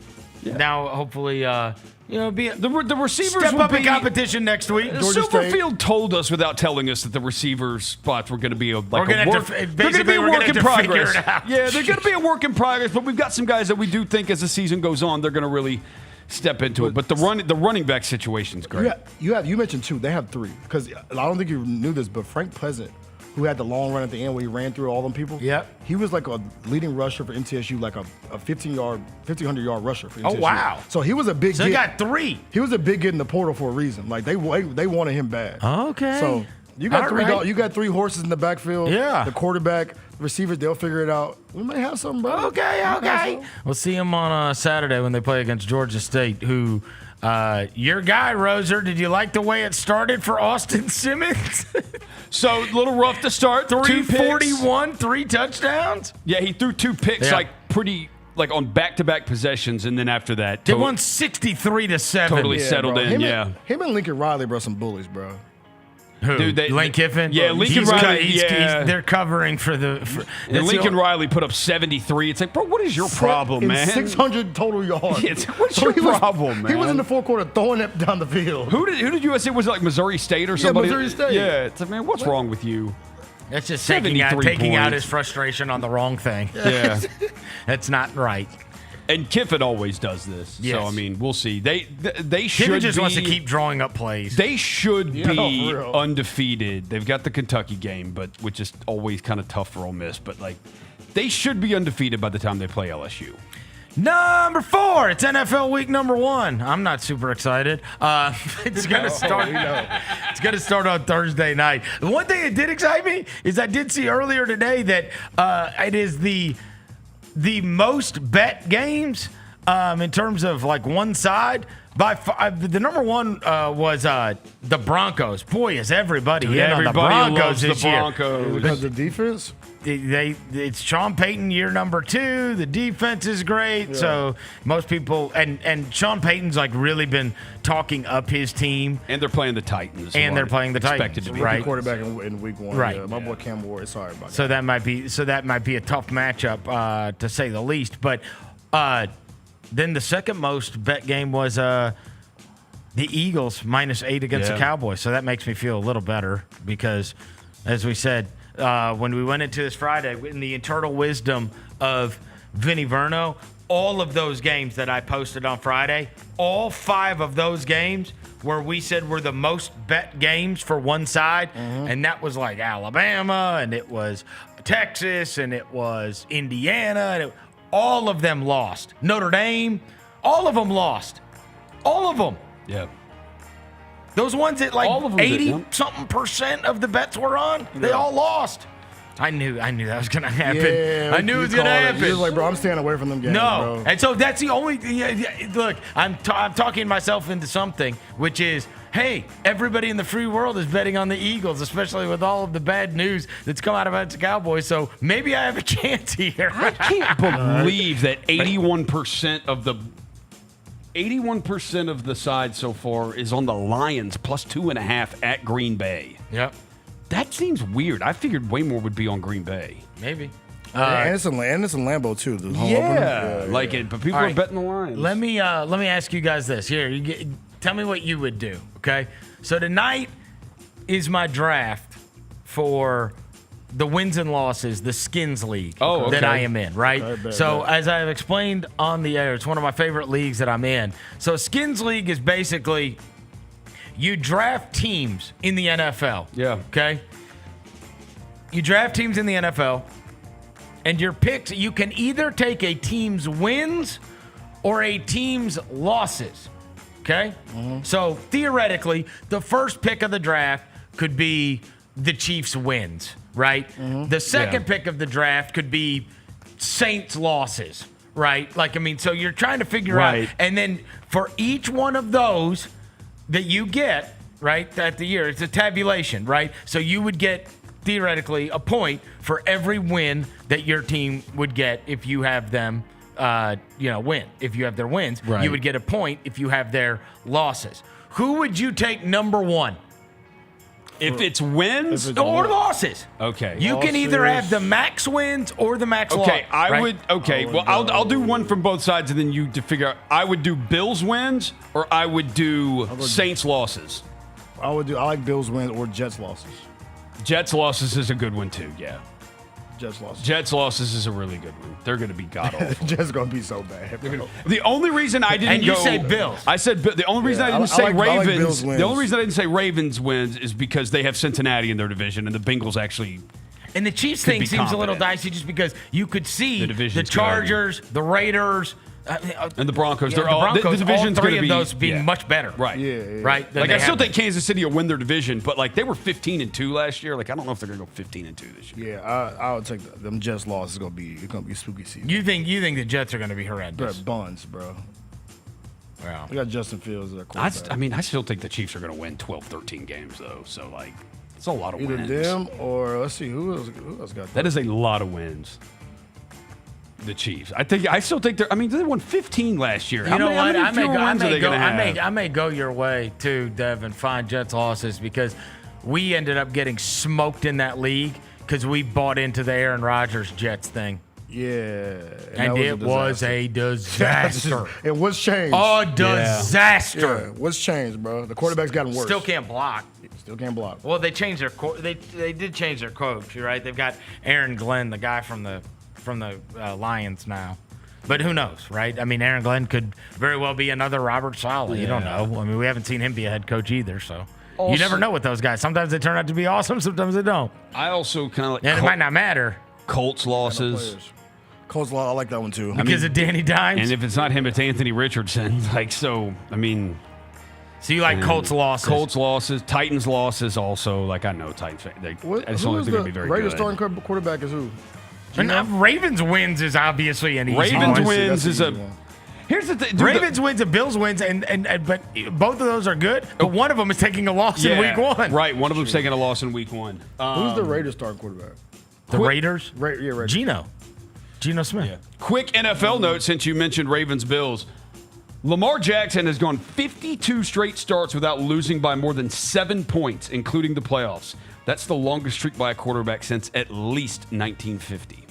Yeah. Now, hopefully, be the receivers step will up be in competition next week. Silverfield told us without telling us that the receiver spots were going to be a work in progress. Yeah, they're going to be a work in progress, but we've got some guys that we do think as the season goes on, they're going to really step into it. But the running back situation's great. You mentioned two. They have three. Because I don't think you knew this, but Frank Pleasant, who had the long run at the end where he ran through all them people. Yep. He was like a leading rusher for MTSU, like a 1,500-yard rusher for MTSU. Oh, wow. So he was a big So they got three. He was a big get in the portal for a reason. Like, they wanted him bad. Okay. So you got you got three horses in the backfield. Yeah. The quarterback, the receivers, they'll figure it out. We might have something, bro. Okay. We'll see him on Saturday when they play against Georgia State, who... your guy, Roser, did you like the way it started for Austin Simmons? So, a little rough to start. 341, 3 touchdowns? Yeah, he threw 2 picks, like on back-to-back possessions, and then after that... They won 63-7. Totally settled bro. in, Him and Lincoln Riley, bro, some bullies, bro. Who? Dude, Lane Kiffin? Yeah, Lincoln Riley. They're covering for the... And Lincoln Riley put up 73. It's like, bro, what is your problem, man? 600 total yards. Yeah, what's your problem, man? He was in the fourth quarter throwing it down the field. Who did USC? Was it like Missouri State or somebody? Yeah, Missouri State. Yeah, it's like, man, what's wrong with you? That's just taking out points. his frustration on the wrong thing. Yeah. That's not right. And Kiffin always does this. Yes. So, I mean, we'll see. They should Kiffin just wants to keep drawing up plays. They should be for real. undefeated. They've got the Kentucky game, which is always kind of tough for Ole Miss. But, like, they should be undefeated by the time they play LSU. Number 4, it's NFL week number 1. I'm not super excited. It's gonna start. It's gonna start on Thursday night. The one thing that did excite me is I did see earlier today that it is the most bet games in terms of like one side. The number 1 was the Broncos. Boy, is everybody in on the Broncos loves this the year. Broncos. Because the defense? It's Sean Payton year number 2. The defense is great. So most people and Sean Payton's like really been talking up his team. And they're playing the Titans. And they're playing the Titans. Expected to be right. Quarterback in week 1. Right. Yeah, my boy Cam Ward. Sorry about So that. that might be a tough matchup to say the least. But then the second most bet game was the Eagles -8 against the Cowboys. So that makes me feel a little better because, as we said, when we went into this Friday, in the eternal wisdom of Vinny Verno, all of those games that I posted on Friday, all 5 of those games where we said were the most bet games for one side, and that was like Alabama, and it was Texas, and it was Indiana, and all of them lost. Notre Dame, all of them lost. All of them. Yeah. Those ones that like All of them did, 80-something% of the bets were on, they all lost. I knew that was going to happen. Yeah, I knew it was going to happen. You're like, bro, I'm staying away from them games, No. bro. And so that's the only look, I'm talking myself into something, which is, hey, everybody in the free world is betting on the Eagles, especially with all of the bad news that's come out about the Cowboys. So maybe I have a chance here. I can't believe that 81% of the side so far is on the Lions +2.5 at Green Bay. Yep. That seems weird. I figured way more would be on Green Bay. Maybe. And it's in Lambeau, too. The home Yeah. opener. Like it, but people All are right. betting the Lions. Let me ask you guys this. Here, tell me what you would do, okay? So tonight is my draft for the wins and losses, the Skins League that I am in, right? So as I've explained on the air, it's one of my favorite leagues that I'm in. So Skins League is basically you draft teams in the NFL. Yeah. Okay? You draft teams in the NFL, and your picks, you can either take a team's wins or a team's losses. Okay? So theoretically, the first pick of the draft could be the Chiefs' wins, right? The second pick of the draft could be Saints' losses, right? Like, I mean, so you're trying to figure out, and then for each one of those that you get, right, at the year, it's a tabulation, right? So you would get theoretically a point for every win that your team would get if you have them win. If you have their wins, you would get a point if you have their losses. Who would you take number 1? If it's wins or losses. Okay. You can either have the max wins or the max losses. Okay, I would. Okay, well, I'll do one from both sides, and then you to figure out. I would do Bills wins, or I would do Saints losses. I like Bills wins or Jets losses. Jets losses is a good one too. Yeah. Jets losses. Jets losses is a really good one. They're going to be god awful. Jets going to be so bad. The only reason I didn't and you say Bills. I said the only reason I didn't say like Ravens. Bills wins. The only reason I didn't say Ravens wins is because they have Cincinnati in their division, and the Bengals actually. And the Chiefs thing seems a little dicey just because you could see the Chargers, the Raiders, and the Broncos. Yeah, They're all the division's all three going to be of those being much better. Right. Yeah. Right. Like I still think Kansas City will win their division, but like they were 15-2 last year. Like I don't know if they're going to go 15-2 this year. Yeah, I would take them Jets losses. It's going to be a spooky season. You think the Jets are going to be horrendous? They're buns, bro. Wow. We got Justin Fields as a quarterback. I still think the Chiefs are going to win 12-13 games though. So like it's a lot of Either wins. them or let's see who else got That is a lot of wins. The Chiefs. I still think they're. I mean, they won 15 last year. You know what? How many wins are they going to have? I may go your way too, Dev, and find Jets losses because we ended up getting smoked in that league because we bought into the Aaron Rodgers Jets thing. Yeah. And it was a disaster. It was changed. A disaster. Yeah, it was changed, bro. The quarterback's gotten worse. Still can't block. Still can't block. Well, they changed their they did change their coach, right? They've got Aaron Glenn, the guy from the Lions now. But who knows, right? I mean, Aaron Glenn could very well be another Robert Saleh. Yeah. You don't know. I mean, we haven't seen him be a head coach either, so also, you never know with those guys. Sometimes they turn out to be awesome, sometimes they don't. I also kind of like. And it might not matter. Colts losses. Colts loss, I like that one too. Because of Danny Dimes. And if it's not him, it's Anthony Richardson. Like, so, I mean. So you like Colts losses? Colts losses, Titans losses also. Like, I know Titans. I just don't think they're going to be very Raiders good. starting quarterback is who? Ravens wins is obviously an easy Ravens one. wins is a. Here's the thing. Ravens wins and Bills wins, but both of those are good. But one of them is taking a loss in week one. Right, one of them's taking a loss in week one. Who's the Raiders starting quarterback? The Raiders? Raiders. Geno Smith. Yeah. Quick NFL note since you mentioned Ravens Bills. Lamar Jackson has gone 52 straight starts without losing by more than 7 points, including the playoffs. That's the longest streak by a quarterback since at least 1950.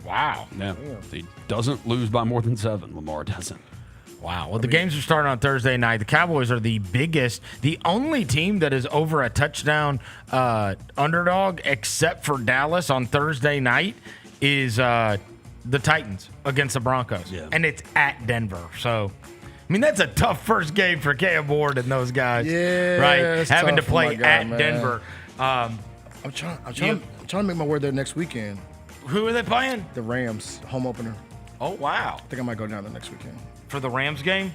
Wow. Yeah. He doesn't lose by more than 7. Lamar doesn't. Wow. Well, the games are starting on Thursday night. The Cowboys are the only team that is over a touchdown underdog, except for Dallas on Thursday night, is the Titans against the Broncos. Yeah. And it's at Denver. So, I mean, that's a tough first game for Cam Ward and those guys. Yeah. Right? Having to play at Denver. I'm trying to make my way there next weekend. Who are they playing? The Rams, home opener. Oh, wow. I think I might go down there next weekend. For the Rams game?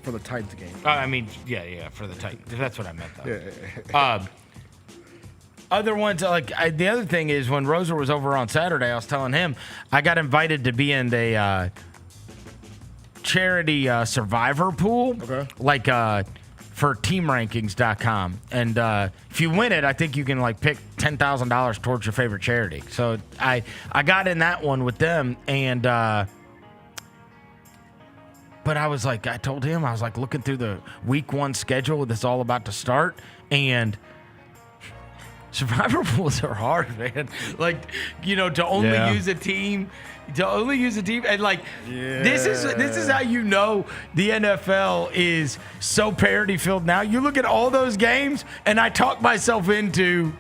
For the Titans game. I mean, yeah, for the Titans. That's what I meant, though. Yeah. Other ones, the other thing is when Roser was over on Saturday, I was telling him I got invited to be in the charity survivor pool. Okay. For teamrankings.com. And if you win it, I think you can pick $10,000 towards your favorite charity. So I got in that one with them, and but I was I told him, I was looking through the week one schedule that's all about to start, and survivor pools are hard, man. To only use a team. And this is how you know the NFL is so parity filled now. You look at all those games, and I talk myself into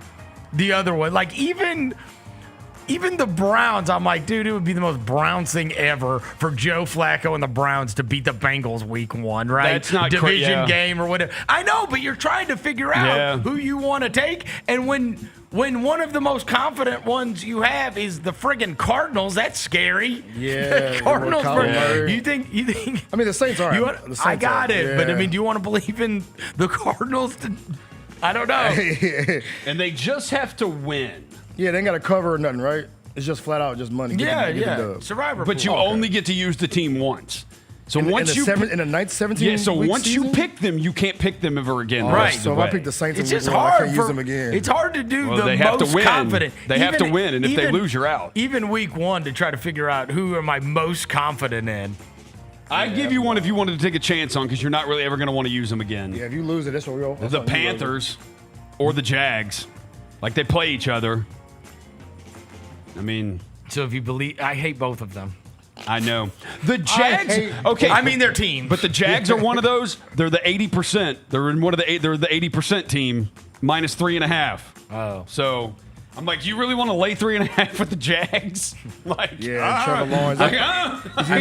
the other one. Even the Browns, I'm like, dude, it would be the most Browns thing ever for Joe Flacco and the Browns to beat the Bengals week one, right? That's not division game or whatever. I know, but you're trying to figure out who you want to take, and when one of the most confident ones you have is the friggin' Cardinals, that's scary. Yeah, Cardinals. You think? I mean, the Saints are. I got it, but I mean, do you want to believe in the Cardinals? I don't know. And they just have to win. Yeah, they ain't got to cover or nothing, right? It's just flat out just money. Get the dub. Survivor. But you only get to use the team once. So in once in the ninth 17. Yeah. So once season? you pick them, you can't pick them ever again. Right. So if I pick the Saints, it's in just week one, hard I can't use them again. It's hard to do they have most to win. confident. They have to win, and if they lose, you're out. Even week one to try to figure out who am I most confident in. I'd give you one if you wanted to take a chance on, because you're not really ever going to want to use them again. Yeah, if you lose it, that's what we'll. The Panthers or the Jags, they play each other. I mean, so if you believe, I hate both of them. I know the Jags. Okay, I mean their team, but the Jags are one of those. They're the 80%. They're in one of the. They're the 80% team minus 3.5. Oh, so I'm like, you really want to lay 3.5 with the Jags? Trevor Lawrence.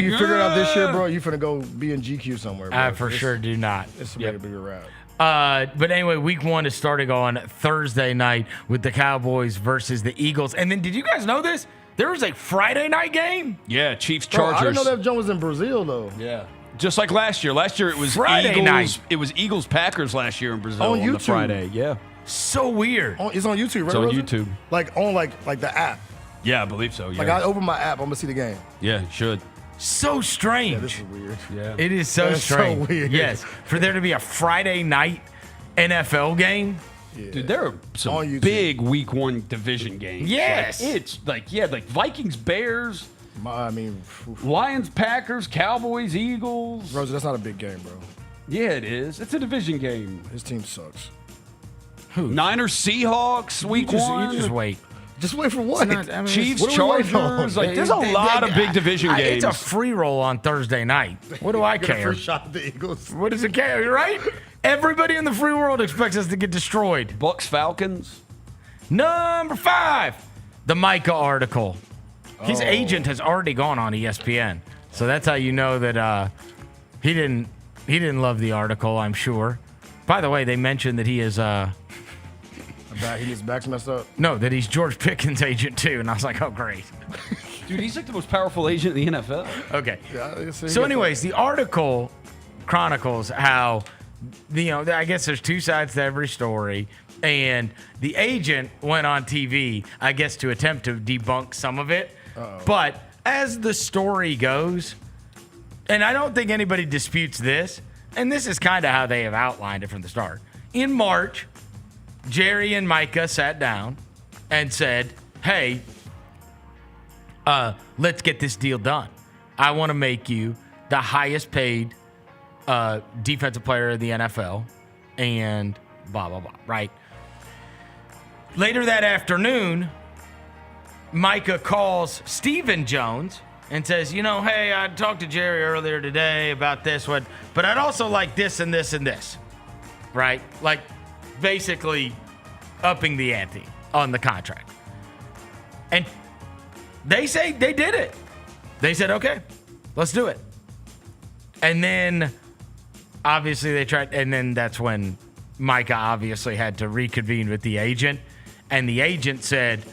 You figure it out this year, bro. You finna go be in GQ somewhere. Bro. I for sure do not. It's a bigger route. But anyway, week one is starting on Thursday night with the Cowboys versus the Eagles. And then, did you guys know this? There was a Friday night game? Yeah, Chiefs Chargers. I didn't know that Joe was in Brazil, though. Yeah. Just like last year. Last year it was Friday night. It was Eagles Packers last year in Brazil on the Friday. Yeah. So weird. It's on YouTube, right? It's on Rosa? YouTube. On the app. Yeah, I believe so. Yeah. I open my app, I'm gonna see the game. Yeah, you should. So strange. Yeah, this is weird. Yeah. It is so strange. So weird. Yes. For there to be a Friday night NFL game. Yeah. Dude, there are some big week one division games. Yes. It's like Vikings, Bears. Oof. Lions, Packers, Cowboys, Eagles. Rosa, that's not a big game, bro. Yeah, it is. It's a division game. His team sucks. Who? Niners, Seahawks, week one. You just wait. Just wait for what? Chiefs, What are we waiting Chargers. on? Like, there's a lot of big division games. It's a free roll on Thursday night. What do I Get a care? first shot at the Eagles. What does it care, right? Everybody in the free world expects us to get destroyed. Bucks, Falcons. Number 5, the Micah article. His agent has already gone on ESPN, so that's how you know that he didn't love the article. I'm sure. By the way, they mentioned that he is His back's messed up. no, that he's George Pickens' agent too, and I was like, oh great. Dude, he's like the most powerful agent in the NFL. Okay. Yeah, So, anyways, the article chronicles how, I guess there's two sides to every story, and the agent went on TV, I guess, to attempt to debunk some of it. But as the story goes, and I don't think anybody disputes this, and this is kind of how they have outlined it from the start. In March, Jerry and Micah sat down and said, hey, let's get this deal done. I want to make you the highest paid defensive player of the NFL and blah, blah, blah, right? Later that afternoon, Micah calls Stephen Jones and says, hey, I talked to Jerry earlier today about this one, but I'd also like this and this and this, right? Like basically upping the ante on the contract. And they say they did it. They said, okay, let's do it. And then obviously they tried, and then that's when Micah obviously had to reconvene with the agent. And the agent said,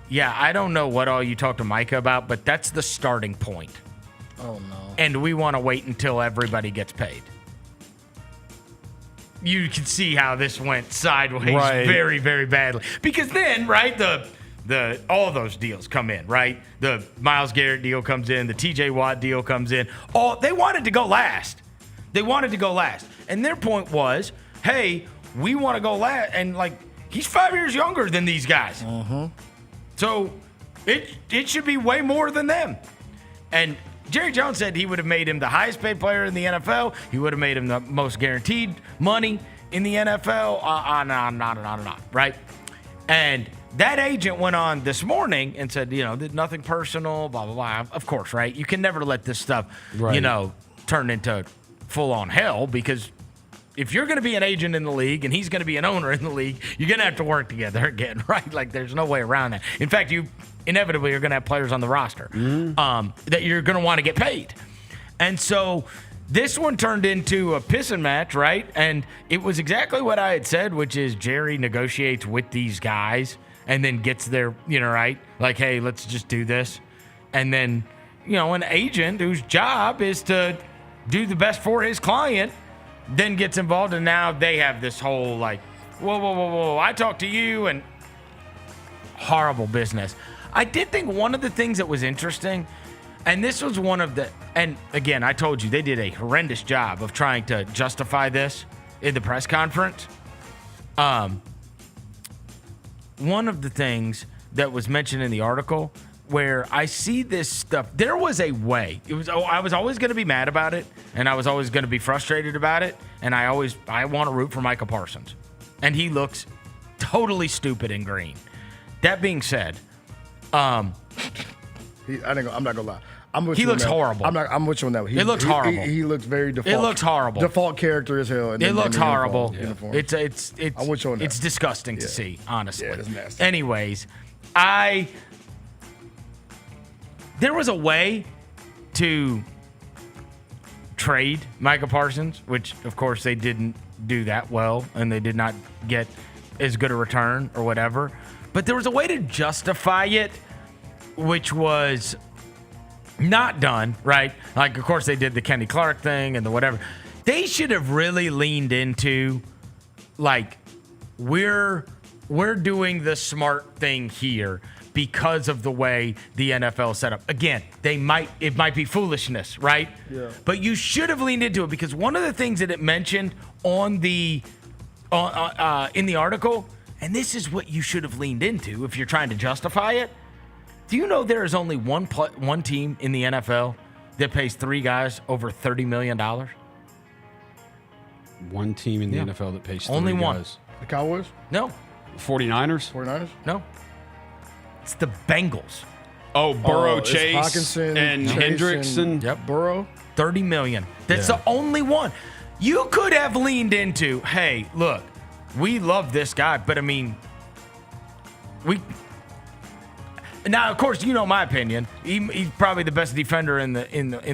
yeah, I don't know what all you talked to Micah about, but that's the starting point. Oh, no. And we want to wait until everybody gets paid. You can see how this went sideways very, very badly. Because then, right, the all those deals come in, right? The Myles Garrett deal comes in, the TJ Watt deal comes in. They wanted to go last. And their point was, hey, we want to go last. And, he's 5 years younger than these guys. So it should be way more than them. And Jerry Jones said he would have made him the highest paid player in the NFL. He would have made him the most guaranteed money in the NFL. On, right? And that agent went on this morning and said, nothing personal, blah, blah, blah. Of course, right? You can never let this stuff, turn into full-on hell, because if you're going to be an agent in the league and he's going to be an owner in the league, you're going to have to work together again, right? Like, there's no way around that. In fact, you inevitably are going to have players on the roster that you're going to want to get paid. And so this one turned into a pissing match, right? And it was exactly what I had said, which is Jerry negotiates with these guys and then gets their, right? Like, hey, let's just do this. And then, an agent whose job is to do the best for his client then gets involved, and now they have this whole whoa, I talked to you, and horrible business. I did think one of the things that was interesting, and this was one of the, and again, I told you, they did a horrendous job of trying to justify this in the press conference. One of the things that was mentioned in the article where I see this stuff, there was a way. I was always going to be mad about it, and I was always going to be frustrated about it, and I want to root for Micah Parsons. And he looks totally stupid in green. That being said, I'm not gonna lie. He looks horrible. I'm with you on that. It looks horrible. He looks very default. It looks horrible. Default character as hell. It looks horrible. Uniform. It's I'm with you on that. It's disgusting to see, honestly. Yeah, it's nasty. Anyways, there was a way to trade Micah Parsons, which of course they didn't do that well, and they did not get as good a return or whatever. But there was a way to justify it, which was not done, right? Like, of course, they did the Kenny Clark thing and the whatever. They should have really leaned into, we're doing the smart thing here because of the way the NFL set up. Again, it might be foolishness, right? Yeah. But you should have leaned into it, because one of the things that it mentioned in the article, and this is what you should have leaned into if you're trying to justify it. Do you know there is only one team in the NFL that pays 3 guys over $30 million? One team in the NFL that pays 3 only one. guys. The Cowboys? No. 49ers? 49ers? No. It's the Bengals. Oh, Burrow, it's Chase, Hawkinson, and Chase, Hendrickson. Yep. Burrow. $30 million. That's the only one. You could have leaned into, hey, look, we love this guy, but I mean, now, of course, you know my opinion. He's probably the best defender in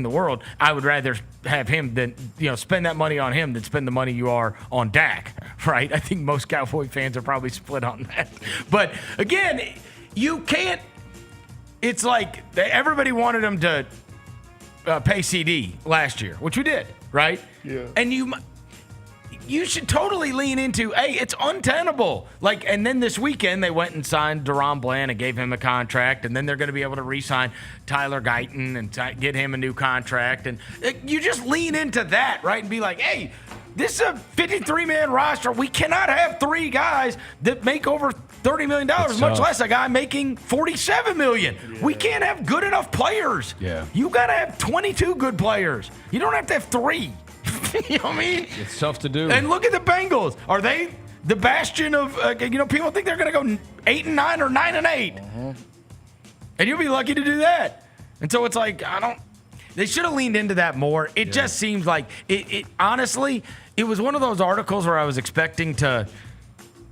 the world. I would rather have him than spend that money on him than spend the money you are on Dak, right? I think most Cowboy fans are probably split on that. But again, you can't. It's like everybody wanted him to pay CD last year, which we did, right? Yeah. And you should totally lean into, hey, it's untenable. And then this weekend they went and signed Deron Bland and gave him a contract, and then they're going to be able to re-sign Tyler Guyton and get him a new contract. And you just lean into that, right, and be like, hey, this is a 53-man roster. We cannot have 3 guys that make over $30 million, much less a guy making $47 million. Yeah. We can't have good enough players. Yeah. You got to have 22 good players. You don't have to have 3. You know what I mean? It's tough to do. And look at the Bengals. Are they the bastion of, people think they're going to go 8-9 or 9-8. Uh-huh. And you'll be lucky to do that. And so it's like, they should have leaned into that more. It just seems like, it honestly, it was one of those articles where I was expecting to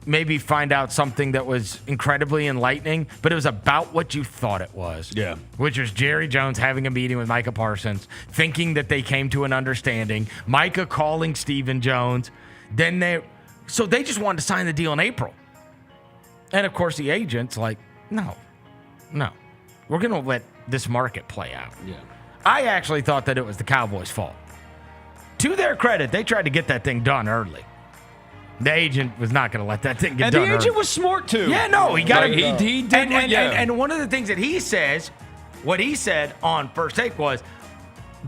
maybe find out something that was incredibly enlightening, but it was about what you thought it was. Yeah. Which was Jerry Jones having a meeting with Micah Parsons, thinking that they came to an understanding, Micah calling Stephen Jones. So they just wanted to sign the deal in April. And of course the agent's like, no, we're going to let this market play out. Yeah. I actually thought that it was the Cowboys' fault. To their credit, they tried to get that thing done early. The agent was not going to let that thing get done. And the agent was smart too. Yeah, no, he got it. He did. And one of the things that he says, what he said on First Take was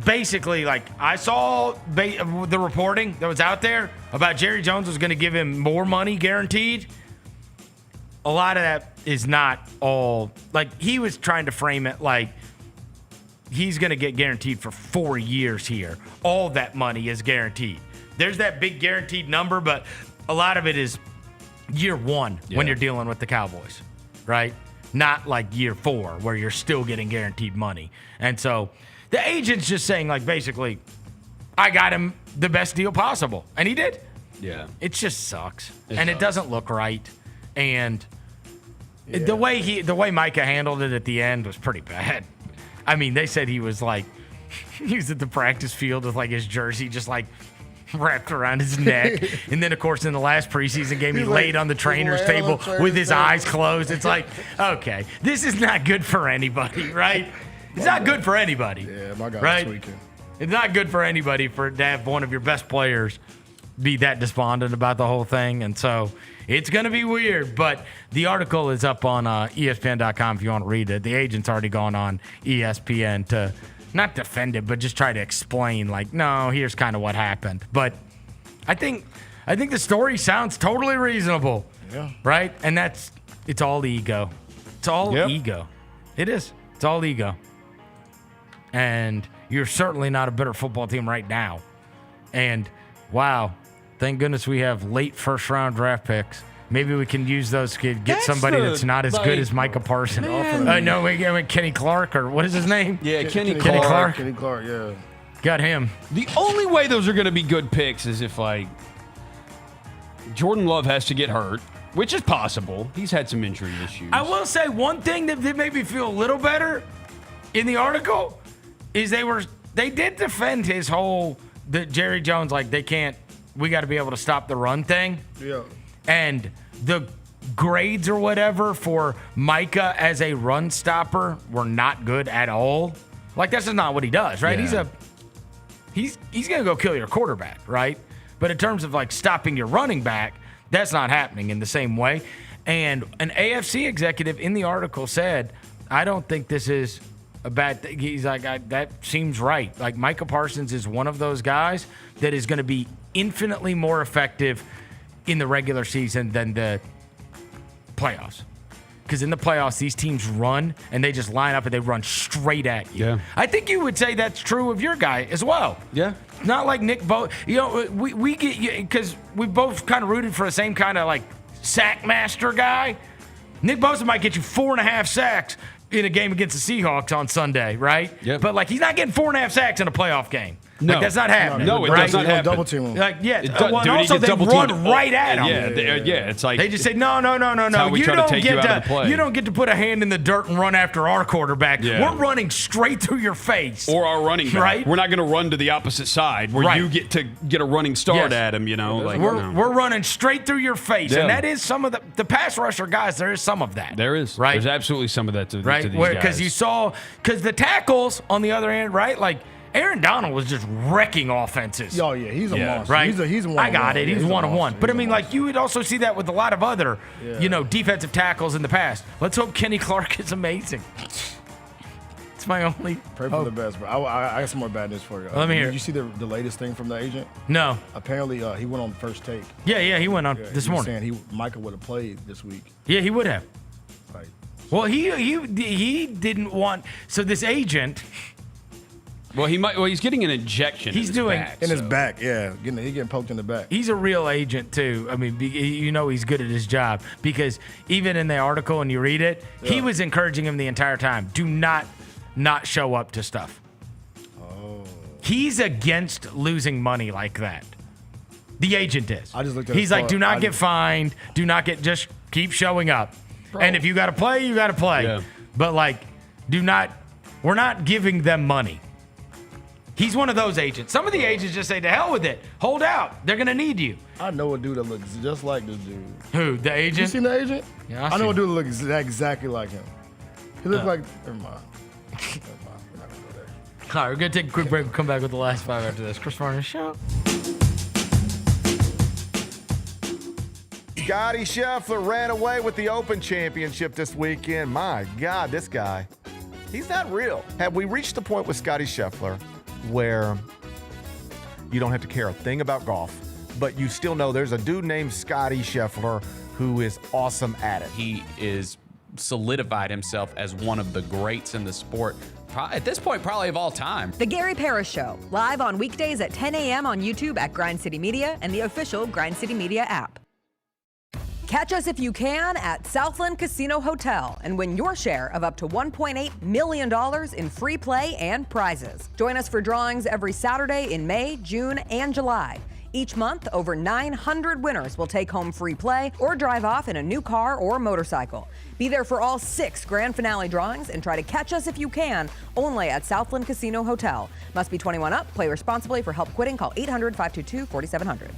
basically I saw the reporting that was out there about Jerry Jones was going to give him more money guaranteed. A lot of that is not all. He was trying to frame it like he's going to get guaranteed for 4 years here. All that money is guaranteed. There's that big guaranteed number, but a lot of it is year 1 when you're dealing with the Cowboys, right? Not year 4 where you're still getting guaranteed money. And so the agent's just saying basically, I got him the best deal possible. And he did. Yeah. It just sucks. It doesn't look right. And the way Micah handled it at the end was pretty bad. I mean, they said he was he was at the practice field with his jersey just wrapped around his neck. And then, of course, in the last preseason game, he laid on the trainer's table with his eyes closed. It's okay, this is not good for anybody, right? It's not good for anybody. Yeah, my guy right? was tweaking. It's not good for anybody to have one of your best players be that despondent about the whole thing. And so it's going to be weird. But the article is up on ESPN.com if you want to read it. The agent's already gone on ESPN to not defend it, but just try to explain, no, here's kind of what happened. But I think the story sounds totally reasonable. Yeah. Right? And it's all ego. It's all ego. It is. It's all ego. And you're certainly not a better football team right now. And wow, thank goodness we have late first-round draft picks. Maybe we can use those to get somebody that's not as good as Micah Parsons. Kenny Clark, or what is his name? Yeah, Kenny Clark. Kenny Clark, yeah. Got him. The only way those are going to be good picks is if Jordan Love has to get hurt, which is possible. He's had some injury issues. I will say one thing that made me feel a little better in the article is they did defend his whole Jerry Jones we got to be able to stop the run thing. Yeah. And the grades or whatever for Micah as a run stopper were not good at all. That's just not what he does, right? Yeah. He's going to go kill your quarterback, right? But in terms of stopping your running back, that's not happening in the same way. And an AFC executive in the article said, I don't think this is a bad thing. He's that seems right. Micah Parsons is one of those guys that is going to be infinitely more effective in the regular season than the playoffs. Because in the playoffs, these teams run, and they just line up and they run straight at you. Yeah. I think you would say that's true of your guy as well. Yeah. Not like Nick Bo. We get, because we both kind of rooted for the same kind of sack master guy. Nick Bosa might get you 4.5 sacks in a game against the Seahawks on Sunday, right? Yep. But like he's not getting 4.5 sacks in a playoff game. No. Like, that's not happening. No, it right? does not happen. Double team him. Like, yeah. Dude, And he also, gets they double run teamed. right at him. Yeah, it's like they just say, no. how we You try to don't take you get out of the play. you don't get to put a hand in the dirt and run after our quarterback. Yeah. We're running straight through your face. or our running back. Right? We're not going to run to the opposite side where Right. you get to get a running start Yes. at him. You know, like We're running straight through your face, Yeah. and that is some of the pass rusher guys. There is some of that. There is right. There's absolutely some of that to right? these guys. Because the tackles on the other end, right? Like Aaron Donald was just wrecking offenses. Oh yeah, he's a monster. Right? He's a one. I got it. Yeah, He's a 1-on-1. monster. But I He's a mean, like monster. you would also see that with a lot of other, defensive tackles in the past. Let's hope Kenny Clark is amazing. It's my only. Pray for the best, bro. I got some more bad news for you. Let me hear. Did you see the latest thing from the agent? No. Apparently, he went on first take. Yeah, he went on Yeah, this he was morning. saying Micah would have played this week. Yeah, he would have. Like, Well, he didn't want. So this agent. Well, he's getting an injection. He's doing in his back, yeah. He's getting poked in the back. He's a real agent too. I mean, he's good at his job because even in the article and you read it, he was encouraging him the entire time. Do not show up to stuff. Oh. He's against losing money like that. The agent is. I just looked at He's his like, phone. do not get fined. Do not get. Just keep showing up. Bro. And if you got to play, you got to play. Yeah. But like, do not. We're not giving them money. He's one of those agents. Some of the agents just say, to hell with it. Hold out. They're going to need you. I know a dude that looks just like this dude. Who? The agent? You seen the agent? Yeah, I know a dude that looks exactly like him. He looked like. Never mind. All right, we're going to take a quick break. We'll come back with the last 5 after this. Chris Vernon Show. Scotty Scheffler ran away with the Open Championship this weekend. My God, this guy. He's not real. Have we reached the point with Scotty Scheffler where you don't have to care a thing about golf, but you still know there's a dude named Scotty Scheffler who is awesome at it? He is solidified himself as one of the greats in the sport. At this point, probably of all time. The Gary Parrish Show, live on weekdays at 10 a.m. on YouTube at Grind City Media and the official Grind City Media app. Catch us if you can at Southland Casino Hotel and win your share of up to $1.8 million in free play and prizes. Join us for drawings every Saturday in May, June, and July. Each month, over 900 winners will take home free play or drive off in a new car or motorcycle. Be there for all 6 grand finale drawings and try to catch us if you can, only at Southland Casino Hotel. Must be 21 up. Play responsibly. For help quitting, call 800-522-4700.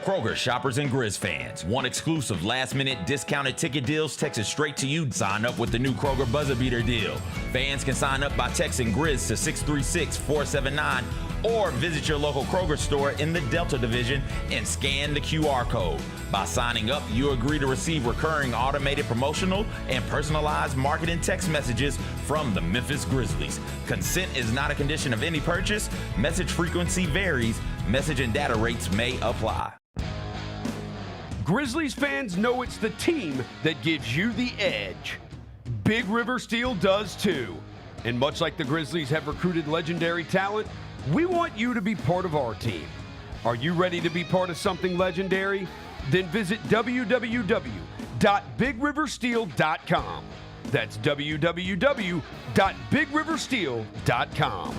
Kroger shoppers and Grizz fans. Want exclusive last-minute discounted ticket deals texted straight to you? Sign up with the new Kroger Buzzer Beater deal. Fans can sign up by texting Grizz to 636-479 or visit your local Kroger store in the Delta Division and scan the QR code. By signing up, you agree to receive recurring automated promotional and personalized marketing text messages from the Memphis Grizzlies. Consent is not a condition of any purchase. Message frequency varies. Message and data rates may apply. Grizzlies fans know it's the team that gives you the edge. Big River Steel does too. And much like the Grizzlies have recruited legendary talent, we want you to be part of our team. Are you ready to be part of something legendary? Then visit www.bigriversteel.com. That's www.bigriversteel.com.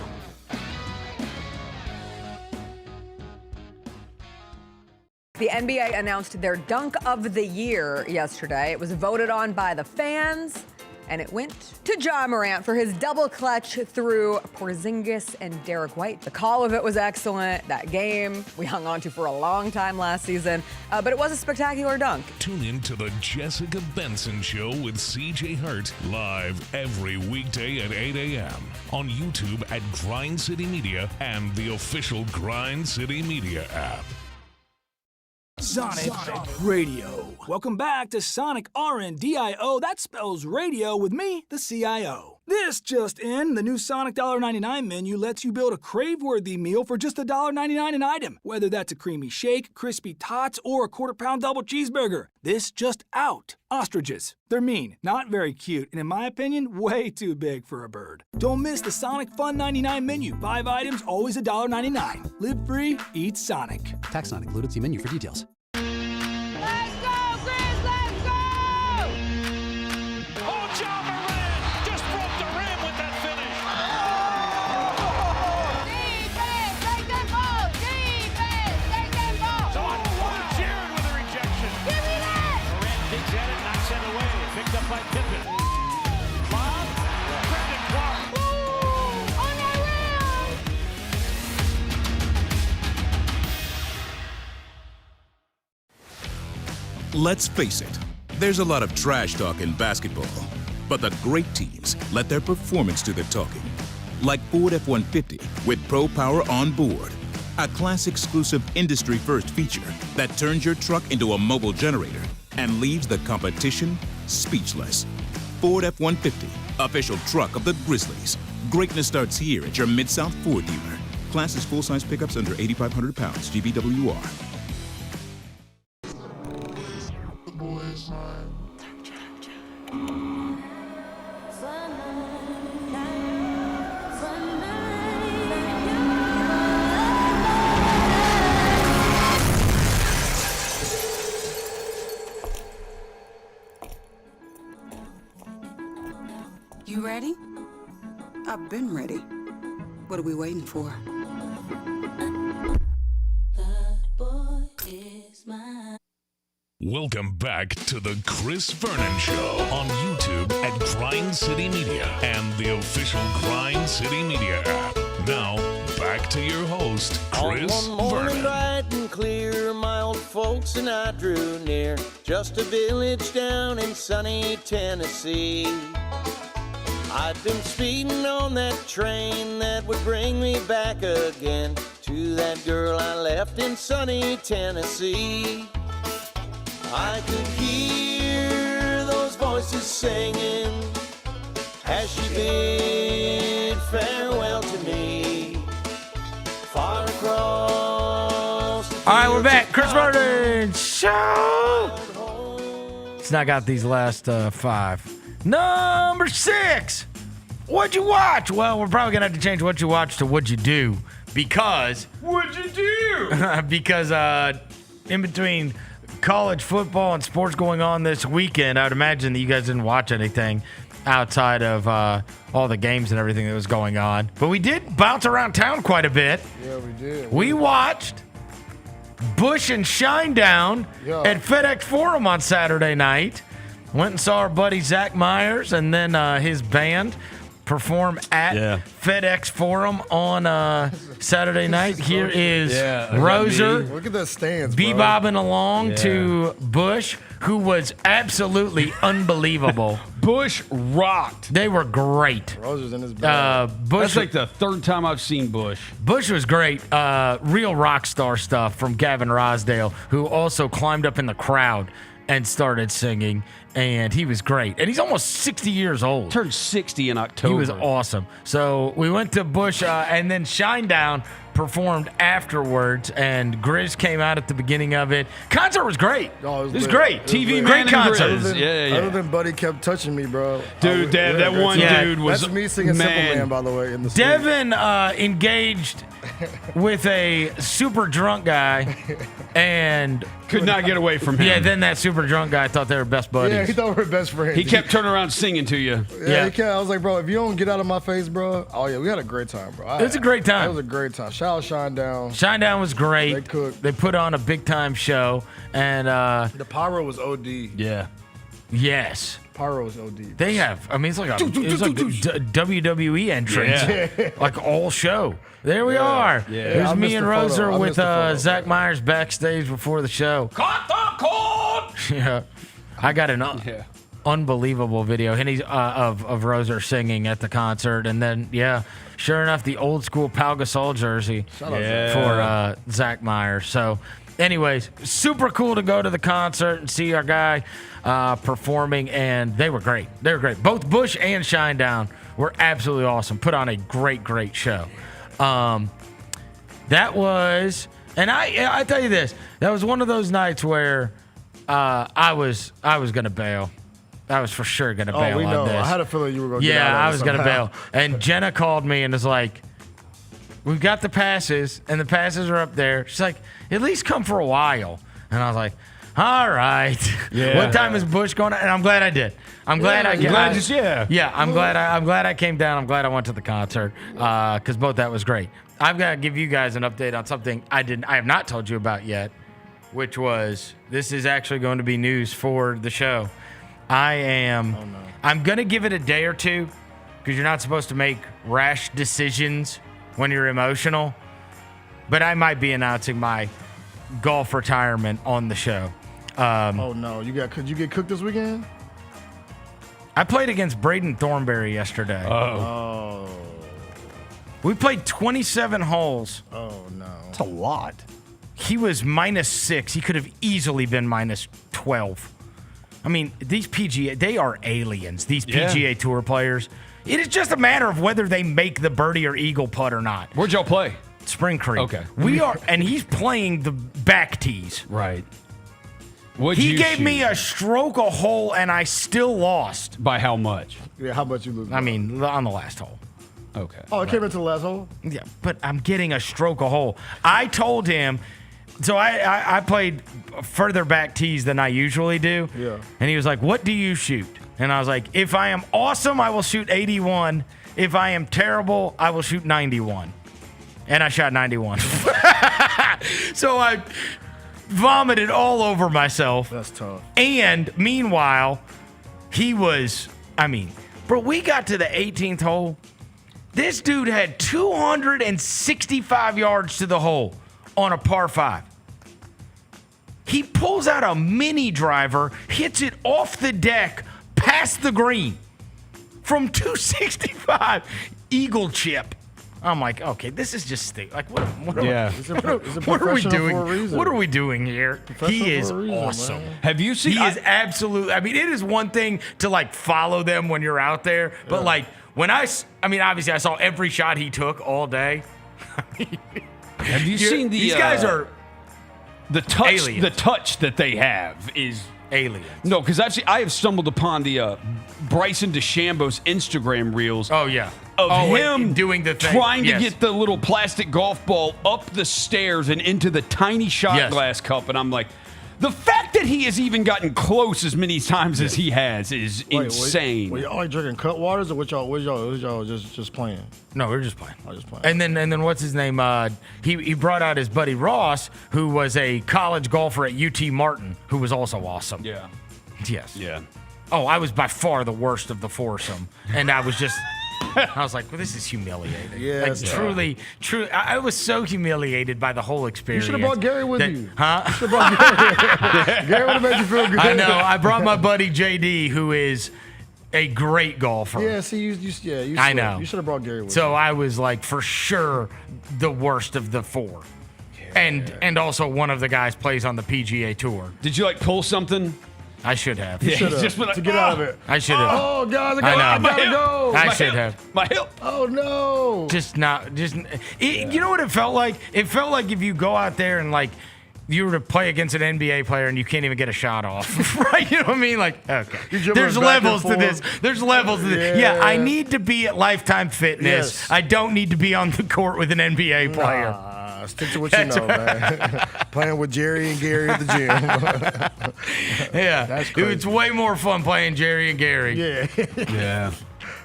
The NBA announced their dunk of the year yesterday. It was voted on by the fans, and it went to Ja Morant for his double clutch through Porzingis and Derek White. The call of it was excellent. That game we hung on to for a long time last season, but it was a spectacular dunk. Tune in to the Jessica Benson Show with CJ Hart live every weekday at 8 a.m. on YouTube at Grind City Media and the official Grind City Media app. Sonic Radio. Welcome back to Sonic RNDIO. That spells radio with me, the CIO. This just in, the new Sonic $1.99 menu lets you build a crave-worthy meal for just $1.99 an item. Whether that's a creamy shake, crispy tots, or a quarter-pound double cheeseburger. This just out. Ostriches. They're mean, not very cute, and in my opinion, way too big for a bird. Don't miss the Sonic Fun 99 menu. 5 items, always $1.99. Live free, eat Sonic. Tax not included. See menu for details. Let's go, Grizz, let's go! Oh, John Moran just broke the rim with that finish. Defense, take that ball! Defense, take that ball! So Jared with a rejection. Give me that! Moran digs at it, knocks it away. Picked up by Pippen. Bob, Brandon Clark. Ooh, on that rim! Let's face it, there's a lot of trash talk in basketball, but the great teams let their performance do the talking. Like Ford F-150 with Pro Power on board, a class-exclusive industry-first feature that turns your truck into a mobile generator and leaves the competition speechless. Ford F-150, official truck of the Grizzlies. Greatness starts here at your Mid-South Ford dealer. Class is full-size pickups under 8,500 pounds, GVWR. You ready? I've been ready. What are we waiting for? Welcome back to the Chris Vernon Show on YouTube at Grind City Media and the official Grind City Media app. Now, back to your host, Chris On one morning Vernon. bright and clear, my old folks and I drew near, just a village down in sunny Tennessee. I'd been speeding on that train that would bring me back again to that girl I left in sunny Tennessee. I could hear those voices singing as she bid farewell to me far across the All right, we're back. Chris fields of Vernon Show. Snuck out these last 5. Number 6. What'd you watch? Well, we're probably going to have to change what you watch to what'd you do because... What'd you do? because in between college football and sports going on this weekend, I would imagine that you guys didn't watch anything outside of all the games and everything that was going on. But we did bounce around town quite a bit. Yeah, we did. We watched Bush and Shinedown at FedEx Forum on Saturday night. Went and saw our buddy Zach Myers and then his band perform at FedEx Forum on Saturday night. Here is Roser. Look at the stands, bro. Bebobbing along to Bush, who was absolutely unbelievable. Bush rocked. They were great. Roser's in his bag. Bush, That's like the third time I've seen Bush. Bush was great. Real rock star stuff from Gavin Rosdale, who also climbed up in the crowd and started singing, and he was great. And he's almost 60 years old. Turned 60 in October. He was awesome. So we went to Bush, and then Shinedown performed afterwards, and Grizz came out at the beginning of it. Concert was great. Oh, it was great. TV great man concert. and Grizz. Other than Buddy kept touching me, bro. Dude, that one dude was... That's me singing Simple Man, by the way, in the street. Devin engaged with a super drunk guy and could not get away from him. Yeah, then that super drunk guy thought they were best buddies. Yeah, he thought we were best friends. He kept turning around singing to you. Yeah, he kept. I was like, bro, if you don't get out of my face, bro. Oh, yeah, we had a great time, bro. It was a great time. It was a great time. Shout out Shinedown. Shinedown was great. They cooked. They put on a big time show. And the pyro was OD. Yeah. Yes. Pyro was OD. They have. I mean, it's like a WWE entrance, like all show. There we are. Yeah. There's I me missed and the photo. Roser I with missed the photo, Zach Myers backstage before the show. Cut the cord! Yeah, I got an unbelievable video of Roser singing at the concert, and then sure enough, the old school Pau Gasol jersey for Zach Myers. So anyways, super cool to go to the concert and see our guy performing, and they were great. They were great. Both Bush and Shinedown were absolutely awesome. Put on a great, great show. That was, and I tell you this, that was one of those nights where I was gonna bail. I was for sure gonna bail we on know. this. I had a feeling you were gonna. Get out of I it was somehow. gonna bail. And Jenna called me and was like, "We've got the passes, and the passes are up there." She's like, "At least come for a while." And I was like, "All right." Yeah. What time is Bush going? And I'm glad I did. I'm glad I'm glad I came down. I'm glad I went to the concert because both that was great. I've got to give you guys an update on something I have not told you about yet, which was this is actually going to be news for the show. I'm going to give it a day or two because you're not supposed to make rash decisions when you're emotional. But I might be announcing my golf retirement on the show. Oh no! Could you get cooked this weekend? I played against Braden Thornberry yesterday. Oh. We played 27 holes. Oh no! That's a lot. He was -6. He could have easily been -12. I mean, these PGA, they are aliens. These PGA Tour players. It is just a matter of whether they make the birdie or eagle putt or not. Where'd y'all play? Spring Creek. Okay. We are, and he's playing the back tees. Right. He gave me a stroke a hole, and I still lost. By how much? Yeah, how much you lose? I mean, on the last hole. Okay. Oh, it came into the last hole? Yeah, but I'm getting a stroke a hole. I told him, so I played further back tees than I usually do. Yeah. And he was like, "What do you shoot?" And I was like, "If I am awesome, I will shoot 81. If I am terrible, I will shoot 91." And I shot 91. So I vomited all over myself. That's tough. And meanwhile, he was, bro, we got to the 18th hole. This dude had 265 yards to the hole on a par 5. He pulls out a mini driver, hits it off the deck, past the green from 265, eagle chip. I'm like, okay, this is just like what are we doing? What are we doing here? He is awesome. Man. Have you seen? He is absolute. I mean, it is one thing to like follow them when you're out there, but like when obviously I saw every shot he took all day. Have you seen these guys are the touch? aliens. The touch that they have is aliens. No, because I have stumbled upon the Bryson DeChambeau's Instagram reels. Oh yeah. Of him doing the thing. trying to get the little plastic golf ball up the stairs and into the tiny shot glass cup, and I'm like, the fact that he has even gotten close as many times as he has is insane. Were y'all drinking cut waters, or was y'all just playing? No, we were just playing. I was just playing. And then what's his name? He brought out his buddy Ross, who was a college golfer at UT Martin, who was also awesome. Yeah. Yes. Yeah. Oh, I was by far the worst of the foursome, and I was just. I was like, well, this is humiliating. Yeah, like, truly. I was so humiliated by the whole experience. You should have brought Gary with you. Huh? You should have brought Gary. Gary would have made you feel good. I know. I brought my buddy JD, who is a great golfer. Yeah, see, you I know. You should have brought Gary with you. So I was like, for sure, the worst of the four. Yeah. And also one of the guys plays on the PGA Tour. Did you like pull something? I should have. You should have, like, to get out of it. I should have. Oh, guys, I gotta go. I should have. My hip. Oh, no. You know what it felt like? It felt like if you go out there and, like, you were to play against an NBA player and you can't even get a shot off, right? You know what I mean? Like, okay. There's levels to this. There's levels to this. Yeah, I need to be at Lifetime Fitness. Yes. I don't need to be on the court with an NBA player. Stick to what you know, man. Playing with Jerry and Gary at the gym. Yeah. That's crazy. It's way more fun playing Jerry and Gary. Yeah. Yeah.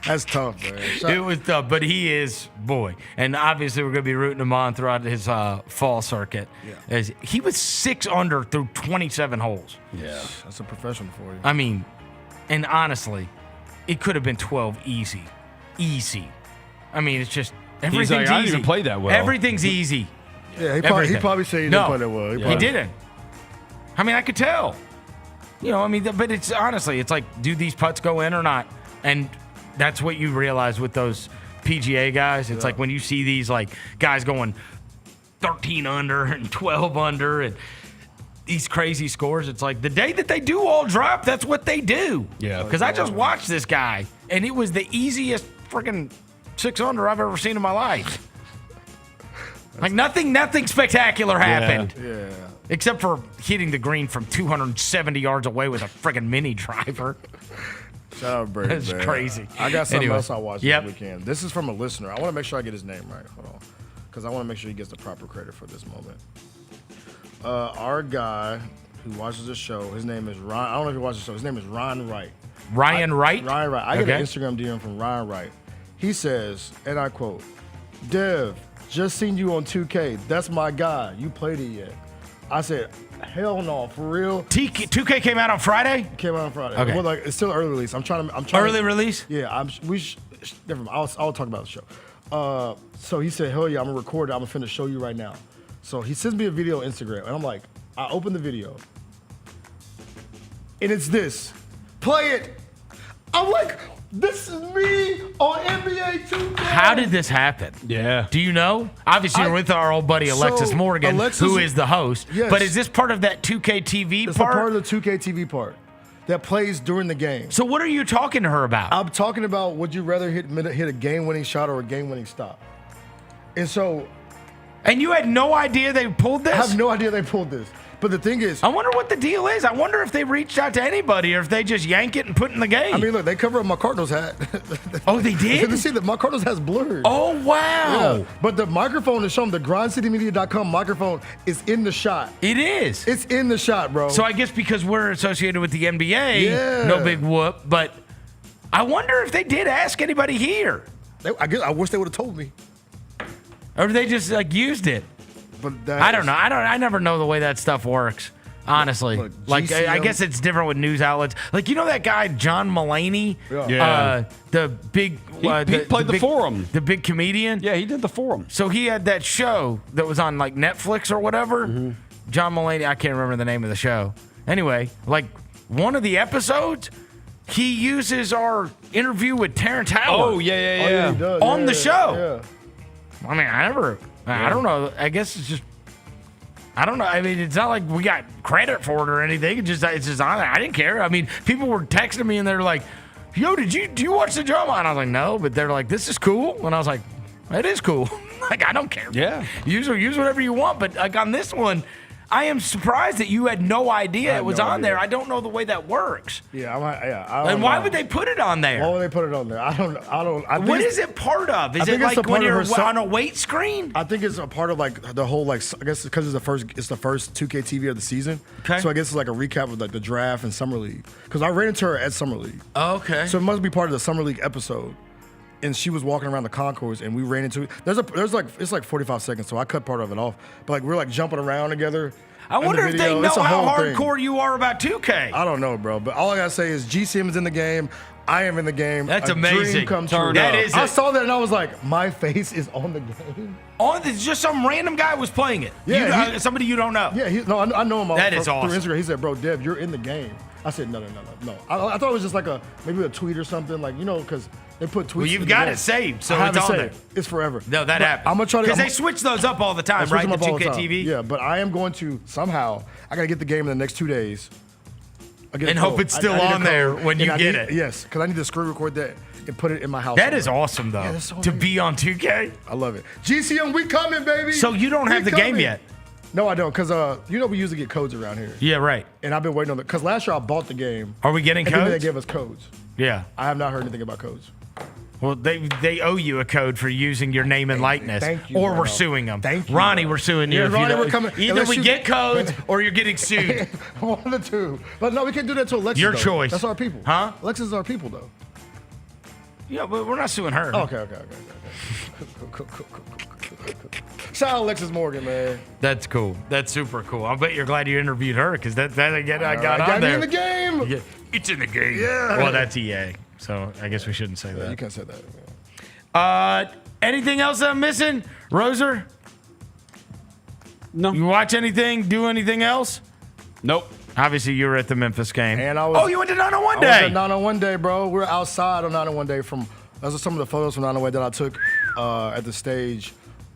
That's tough, man. It was tough, but he is, boy. And obviously, we're going to be rooting him on throughout his fall circuit. Yeah. As he was 6 under through 27 holes. Yeah. That's a professional for you. I mean, and honestly, it could have been 12 easy. Easy. I mean, it's just, everything's I didn't easy. even play that well. Everything's easy. Yeah, he probably said he didn't play that well. He didn't. I mean, I could tell. You know, I mean, but it's honestly, it's like, do these putts go in or not? And that's what you realize with those PGA guys. It's like when you see these like guys going 13 under and 12 under, and these crazy scores. It's like the day that they do all drop, that's what they do. Yeah. Because I just watched this guy, and it was the easiest freaking 6-under I've ever seen in my life. Like nothing spectacular happened. Yeah. Except for hitting the green from 270 yards away with a freaking mini driver. Shout out Brady. That's crazy. I got something Anyway. else I watched this weekend. This is from a listener. I want to make sure I get his name right. Hold on. Because I want to make sure he gets the proper credit for this moment. Our guy who watches the show, his name is Ron. I don't know if he watches the show. His name is Ron Wright. Ryan Wright? Ryan Wright. I get an Instagram DM from Ryan Wright. He says, and I quote, Dev, just seen you on 2K. That's my guy. You played it yet? I said, hell no, for real. 2K came out on Friday? Came out on Friday. Okay. Well, like it's still early release. I'm trying. Early release? Yeah. Never mind. I'll talk about the show. So he said, hell yeah, I'm gonna record it. I'm gonna show you right now. So he sends me a video on Instagram, and I'm like, I open the video, and it's this. Play it. I'm like, this is me on NBA 2K. How did this happen? Yeah. Do you know? Obviously, you're with our old buddy Alexis Morgan, who is the host. Yes. But is this part of that 2K TV It's part? a part of the 2K TV part that plays during the game. So what are you talking to her about? I'm talking about would you rather hit a game-winning shot or a game-winning stop? And so... And you had no idea they pulled this? I have no idea they pulled this. But the thing is... I wonder what the deal is. I wonder if they reached out to anybody or if they just yank it and put it in the game. I mean, look, they cover up my Cardinals hat. Oh, they did? You see that my Cardinals hat's blurred. Oh, wow. Yeah. But the microphone is shown. The grindcitymedia.com microphone is in the shot. It is. It's in the shot, bro. So I guess because we're associated with the NBA, no big whoop. But I wonder if they did ask anybody here. I wish they would have told me. Or they just used it. But I don't know. I never know the way that stuff works. Honestly, Look, like I GCM guess it's different with news outlets. Like you know that guy John Mulaney, Yeah. the big He played the Forum. the big comedian. Yeah, he did the Forum. So he had that show that was on like Netflix or whatever. Mm-hmm. John Mulaney, I can't remember the name of the show. Anyway, like one of the episodes, he uses our interview with Terrence Howard. Oh yeah. he does. On the show. Yeah. I mean, I don't know. I guess it's just, I don't know. I mean, it's not like we got credit for it or anything. It's just on there. I didn't care. I mean, people were texting me and they're like, yo, do you watch the drama? And I was like, no, but they're like, this is cool. And I was like, it is cool. Like, I don't care. Yeah. Use whatever you want. But like on this one, I am surprised that you had no idea it was on there. I don't know the way that works. Yeah, I don't And why know. would they put it on there? Why would they put it on there? I don't. I think What is it part of? Is it like when you're on a weight screen? I think it's a part of like the whole I guess because it's the first 2K TV of the season. Okay. So I guess it's like a recap of like the draft and summer league. Because I ran into her at summer league. Oh, okay. So it must be part of the summer league episode. And she was walking around the concourse, and we ran into. It's like 45 seconds, so I cut part of it off. But like we're like jumping around together. I wonder if they know It's a how whole thing. hardcore you are about 2K. I don't know, bro. But all I gotta say is GCM is in the game. I am in the game. That's a amazing. Dream come true. That is I it. saw that and I was like, my face is on the game. It's just some random guy was playing it. Yeah, Somebody you don't know. Yeah, I know him. That is awesome. Through Instagram, he said, "Bro, Dev, you're in the game." I said, "No." I thought it was just like maybe a tweet or something, like because they put tweets. Well, you've in got the it saved, so I it's have on it there. saved. It's forever. No, that But happens. I'm gonna try to because they switch those up all the time, right? The 2K TV. Yeah, but I am going to somehow. I gotta get the game in the next 2 days. And hope it's still on there when you get it. Yes, because I need to screen record that and put it in my house. That is awesome, though. that's so to be on 2K. I love it. GCM, we coming, baby. So you don't have the game yet? No, I don't, because we usually get codes around here. Yeah, right. And I've been waiting on it, because last year I bought the game. Are we getting and then codes? they gave us codes. Yeah. I have not heard anything about codes. Well, they owe you a code for using your name and likeness. Thank you, or we're Bruno. suing them. Thank you, Ronnie, Bruno. we're suing you. Yeah, if you Ronnie, don't- we're coming. Either Unless we you- get codes or you're getting sued. One of the two. But no, we can't do that to Alexis. Your though. choice. That's our people. Huh? Alexis is our people, though. Yeah, but we're not suing her. Okay. Cool. Shout out Alexis Morgan, man. That's cool. That's super cool. I bet you're glad you interviewed her because that again I got Got on me there. in the game. Yeah, it's in the game. Yeah. Well, that's EA, so I guess we shouldn't say that. You can't say that. Anything else I'm missing, Roser? No. You watch anything? Do anything else? Nope. Obviously, you were at the Memphis game. And I was. Oh, you went to 901 I Day. was at 901 Day, bro. We were outside on 901 Day. Those are some of the photos from 901 that I took at the stage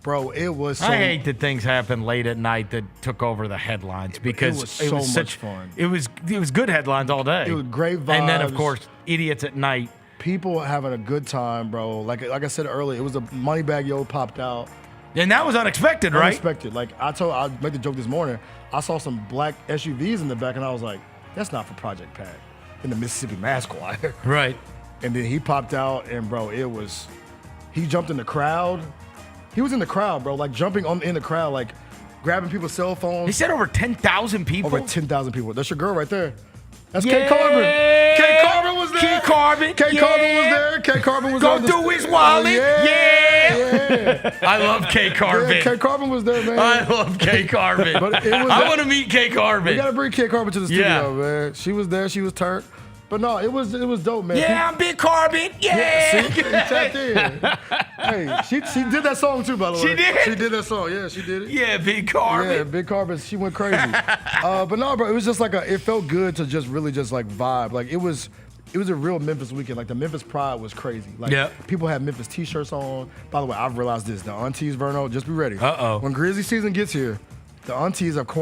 Bro, it was so... I hate that things happen late at night that took over the headlines because it was so much fun. It was good headlines all day. It was great vibes. And then, of course, idiots at night. People having a good time, bro. Like I said earlier, it was a Moneybag Yo popped out. And that was unexpected, right? Unexpected. Like I made the joke this morning. I saw some black SUVs in the back, and I was like, that's not for Project Pat in the Mississippi Mass Choir. Right. And then he popped out, and bro, he jumped in the crowd. He was in the crowd, bro, like jumping in the crowd, like grabbing people's cell phones. He said over 10,000 people. Over 10,000 people. That's your girl right there. That's Yeah. Kay Carbon. Kay Carbon was there. Kay Carbon. Kay Carbon was there. Kay Carbon was Go on through his wallet. Yeah. I love Kay Carbon. Yeah, Kay Carbon was there, man. I love Kay Carbon. But it was I want to meet Kay Carbon. We got to bring Kay Carbon to the studio, Yeah. man. She was there. She was turned. But no, it was dope, man. Yeah, I'm Big Carbon. Yeah. See, he tapped in. Hey, she did that song too, by the way. She did? She did that song. Yeah, she did it. Yeah, Big Carbon. Yeah, Big Carbon. She went crazy. But no, bro, it was just like it felt good to just really just like vibe. Like it was a real Memphis weekend. Like the Memphis pride was crazy. Like people had Memphis t-shirts on. By the way, I've realized this. The aunties, Vernon, just be ready. Uh-oh. When Grizzly season gets here, the aunties haven't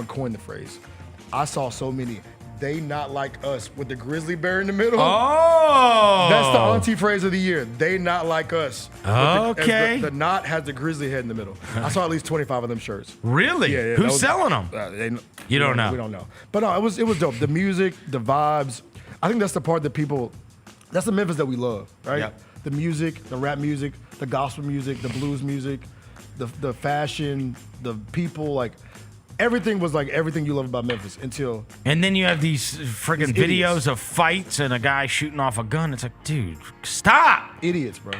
coined the phrase. I saw so many. They not like us with the grizzly bear in the middle. Oh. That's the auntie phrase of the year. They not like us. Okay. The knot has the grizzly head in the middle. I saw at least 25 of them shirts. Really? Yeah. Who's selling them? You don't know. We don't know. But no, it was dope. The music, the vibes. I think that's the part that that's the Memphis that we love, right? Yep. The music, the rap music, the gospel music, the blues music, the fashion, the people, like everything was like everything you love about Memphis until. And then you have these friggin' videos of fights and a guy shooting off a gun. It's like, dude, stop. Idiots, bro.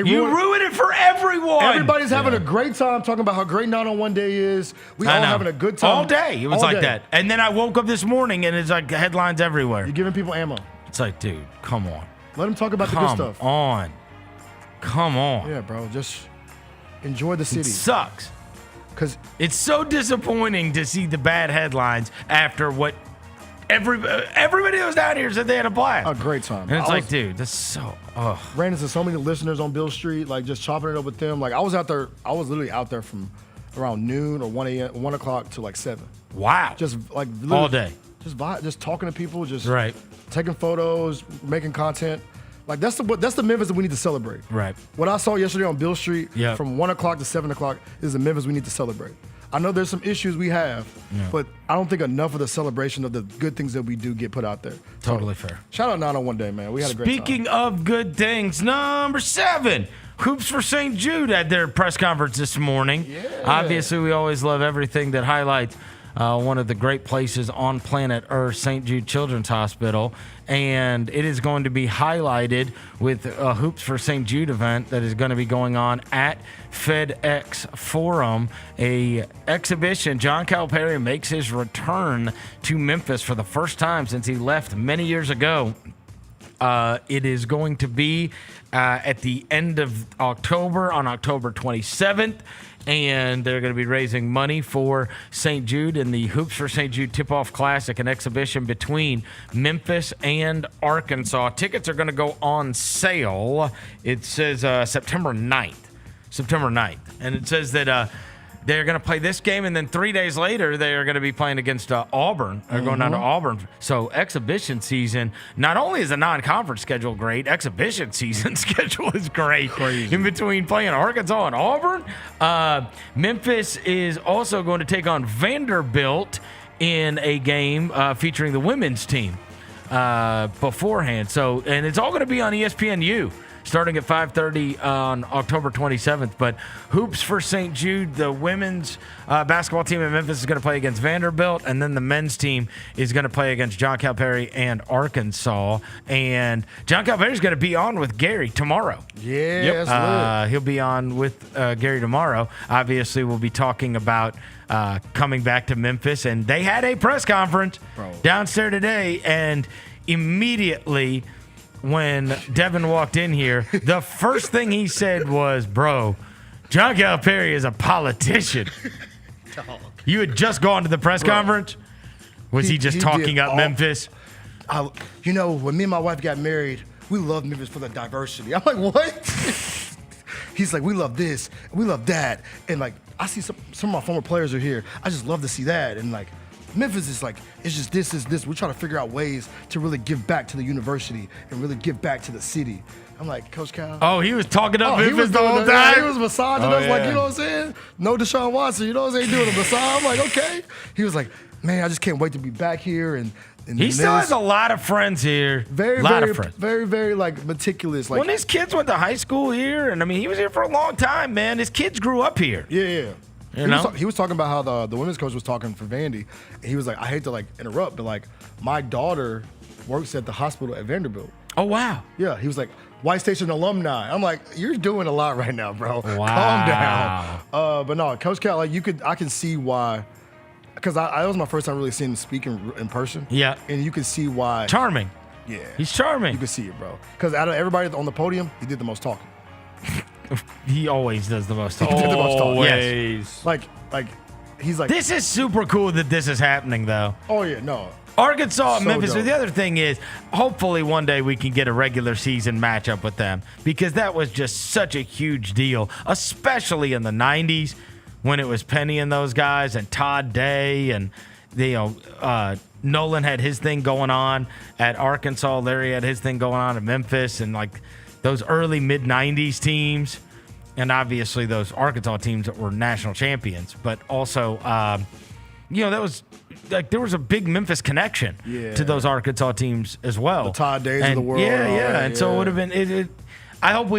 You ruin it for everyone. Everybody's having a great time talking about how great 901 Day is. We all having a good time. All day. It was All like day. that. And then I woke up this morning and it's like headlines everywhere. You're giving people ammo. It's like, dude, come on. Let them talk about the good stuff. Come on. Yeah, bro. Just enjoy the city. It sucks. Because it's so disappointing to see the bad headlines after what everybody that was down here said they had a blast. A great time. And it's like, dude, that's so. Ran into so many listeners on Bill Street, like just chopping it up with them. Like I was literally out there from around noon or 1 o'clock to like 7. Wow. Just like all day. Just talking to people, just right. Taking photos, making content. Like that's the Memphis that we need to celebrate. Right. What I saw yesterday on Bill Street Yep. from 1 o'clock to 7 o'clock is the Memphis we need to celebrate. I know there's some issues we have, but I don't think enough of the celebration of the good things that we do get put out there. Totally fair. Shout out 901 Day, man. We had a great time. Speaking of good things, number 7, Hoops for St. Jude at their press conference this morning. Yeah. Obviously, we always love everything that highlights one of the great places on planet Earth, St. Jude Children's Hospital. And it is going to be highlighted with a Hoops for St. Jude event that is going to be going on at FedEx Forum, a exhibition. John Calipari makes his return to Memphis for the first time since he left many years ago. It is going to be at the end of October, on October 27th. And they're going to be raising money for St. Jude in the Hoops for St. Jude Tip-Off Classic, an exhibition between Memphis and Arkansas. Tickets are going to go on sale. It says September 9th. And it says that they're going to play this game, and then 3 days later, they are going to be playing against Auburn. They're going down to Auburn. So exhibition season, not only is the non-conference schedule great, exhibition season schedule is great. Crazy. In between playing Arkansas and Auburn. Memphis is also going to take on Vanderbilt in a game featuring the women's team beforehand. So, and it's all going to be on ESPNU. Starting at 5:30 on October 27th. But Hoops for St. Jude, the women's basketball team in Memphis is going to play against Vanderbilt, and then the men's team is going to play against John Calipari and Arkansas. And John Calipari is going to be on with Gary tomorrow. Yeah, that's lit. He'll be on with Gary tomorrow. Obviously, we'll be talking about coming back to Memphis, and they had a press conference downstairs today, and immediately when Devin walked in here, the first thing he said was, bro, John Calipari is a politician. You had just gone to the press conference? Was he just talking up Memphis? You know, when me and my wife got married, we loved Memphis for the diversity. I'm like, what? He's like, we love this, and we love that, and like I see some of my former players are here. I just love to see that, and like Memphis is like, it's just this is this. We're trying to figure out ways to really give back to the university and really give back to the city. I'm like, Coach Cal. Oh, he was talking up he Memphis was the whole doing time. He was massaging us, like, you know what I'm saying? No Deshaun Watson, you know what I'm saying? Doing a massage. I'm like, okay. He was like, man, I just can't wait to be back here. And he still has a lot of friends here. Very, very like meticulous. Like when his kids went to high school here, and I mean, he was here for a long time, man. His kids grew up here. Yeah. He was talking about how the women's coach was talking for Vandy, and he was like, I hate to like interrupt, but like my daughter works at the hospital at Vanderbilt. Oh wow. Yeah, he was like, White Station alumni. I'm like, you're doing a lot right now, bro. Wow. Calm down. But no, Coach Cal, like I can see why, because I was my first time really seeing him speak in person. Yeah. And you can see why. Charming. Yeah. He's charming. You can see it, bro. Because out of everybody on the podium, he did the most talking. He always does the most He talking. did the most talking. Yes. Like he's like. This is super cool that this is happening, though. Oh yeah, no. Arkansas and So Memphis. dope. The other thing is, hopefully one day we can get a regular season matchup with them, because that was just such a huge deal, especially in the 90s when it was Penny and those guys and Todd Day and Nolan had his thing going on at Arkansas. Larry had his thing going on at Memphis, and like those early mid 90s teams, and obviously those Arkansas teams that were national champions, but also that was like there was a big Memphis connection to those Arkansas teams as well. The Todd Days of the world. And so it would have been. I hope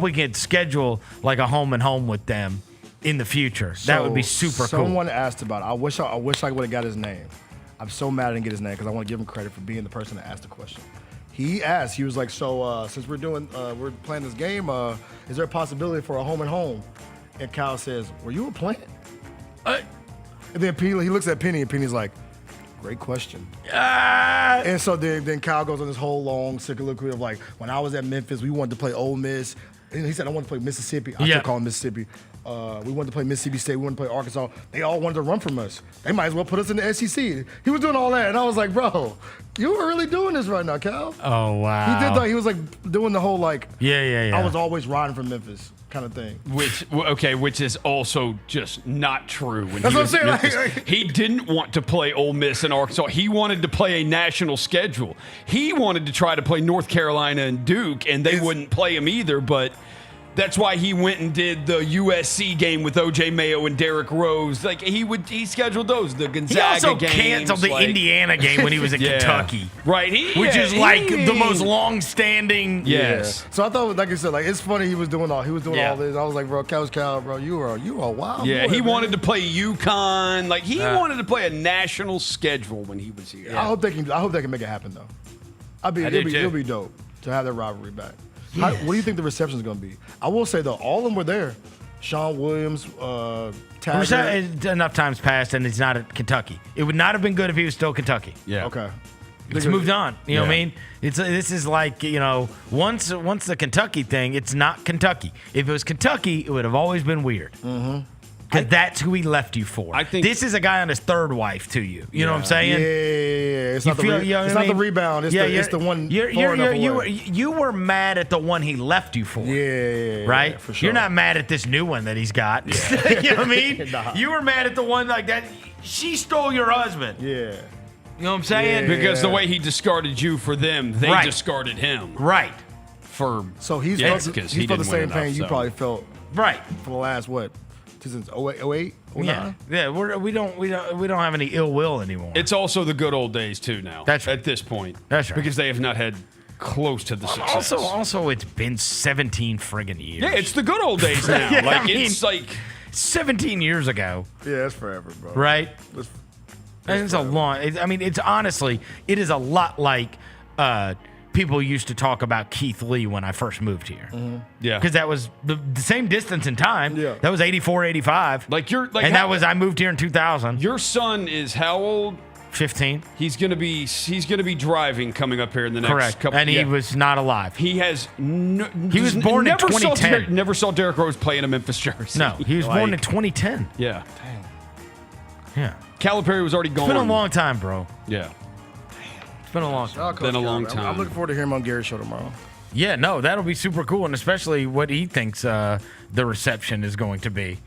we can schedule like a home and home with them in the future. That would be super cool. Someone asked about it. I wish I would have got his name. I'm so mad I didn't get his name because I want to give him credit for being the person that asked the question. He asked. He was like, "So since we're playing this game, is there a possibility for a home and home?" And Kyle says, "Were you a plant?" And then he looks at Penny, and Penny's like, "Great question." And so then Kyle goes on this whole long soliloquy of like, when I was at Memphis, we wanted to play Ole Miss. And he said, I wanted to play Mississippi. I still call him Mississippi. We wanted to play Mississippi State. We wanted to play Arkansas. They all wanted to run from us. They might as well put us in the SEC. He was doing all that. And I was like, bro, you were really doing this right now, Cal. Oh, wow. He did that. He was like doing the whole like, yeah. I was always riding from Memphis kind of thing. Which is also just not true. When That's he what I'm was saying. Memphis. He didn't want to play Ole Miss and Arkansas. He wanted to play a national schedule. He wanted to try to play North Carolina and Duke, and they wouldn't play him either, but that's why he went and did the USC game with O.J. Mayo and Derrick Rose. Like he scheduled those, the Gonzaga games. He also canceled the Indiana game when he was at Kentucky. Right. Which is like the most long-standing. Yes. Yeah. So I thought, like I said, like it's funny he was doing all this. I was like, bro, Cal, bro, you were a wild boy, he man. wanted to play UConn. Like he wanted to play a national schedule when he was here. I hope they can make it happen though. It'll be dope to have that rivalry back. What do you think the reception is going to be? I will say though, all of them were there. Sean Williams, Taggart. Enough times passed, and he's not at Kentucky. It would not have been good if he was still Kentucky. Yeah. Okay. It's moved on. You know what I mean? This is like, once the Kentucky thing, it's not Kentucky. If it was Kentucky, it would have always been weird. Mm-hmm. Because that's who he left you for. I think this is a guy on his third wife to you. You know what I'm saying? Yeah. It's not the rebound. It's the one. You were mad at the one he left you for. Yeah. Right? For sure. You're not mad at this new one that he's got. Yeah. You know what I mean? Nah. You were mad at the one like that. She stole your husband. Yeah. You know what I'm saying? Because the way he discarded you for them, they discarded him. Right. So he's felt the same pain you probably felt. Right. For the last since 08, 09? Yeah. We don't have any ill will anymore. It's also the good old days too now. That's right. At this point. That's right. Because they have not had close to the success. Also, it's been 17 friggin' years. Yeah, it's the good old days now. It's like 17 years ago. Yeah, it's forever, bro. Right? It's a long. It's honestly, it is a lot like people used to talk about Keith Lee when I first moved here. Mm-hmm. Yeah. Because that was the same distance in time. Yeah. That was 84, 85. I moved here in 2000. Your son is how old? 15. He's gonna be driving coming up here in the next couple. And he was not alive. He has. He was born in 2010. Never saw Derrick Rose play in a Memphis jersey. No, he was born in 2010. Yeah. Dang. Yeah. Calipari was already gone. It's been a long time, bro. Yeah. It's been a long time. Been a long time. I'm looking forward to hearing him on Gary's show tomorrow. Yeah, no, that'll be super cool, and especially what he thinks the reception is going to be.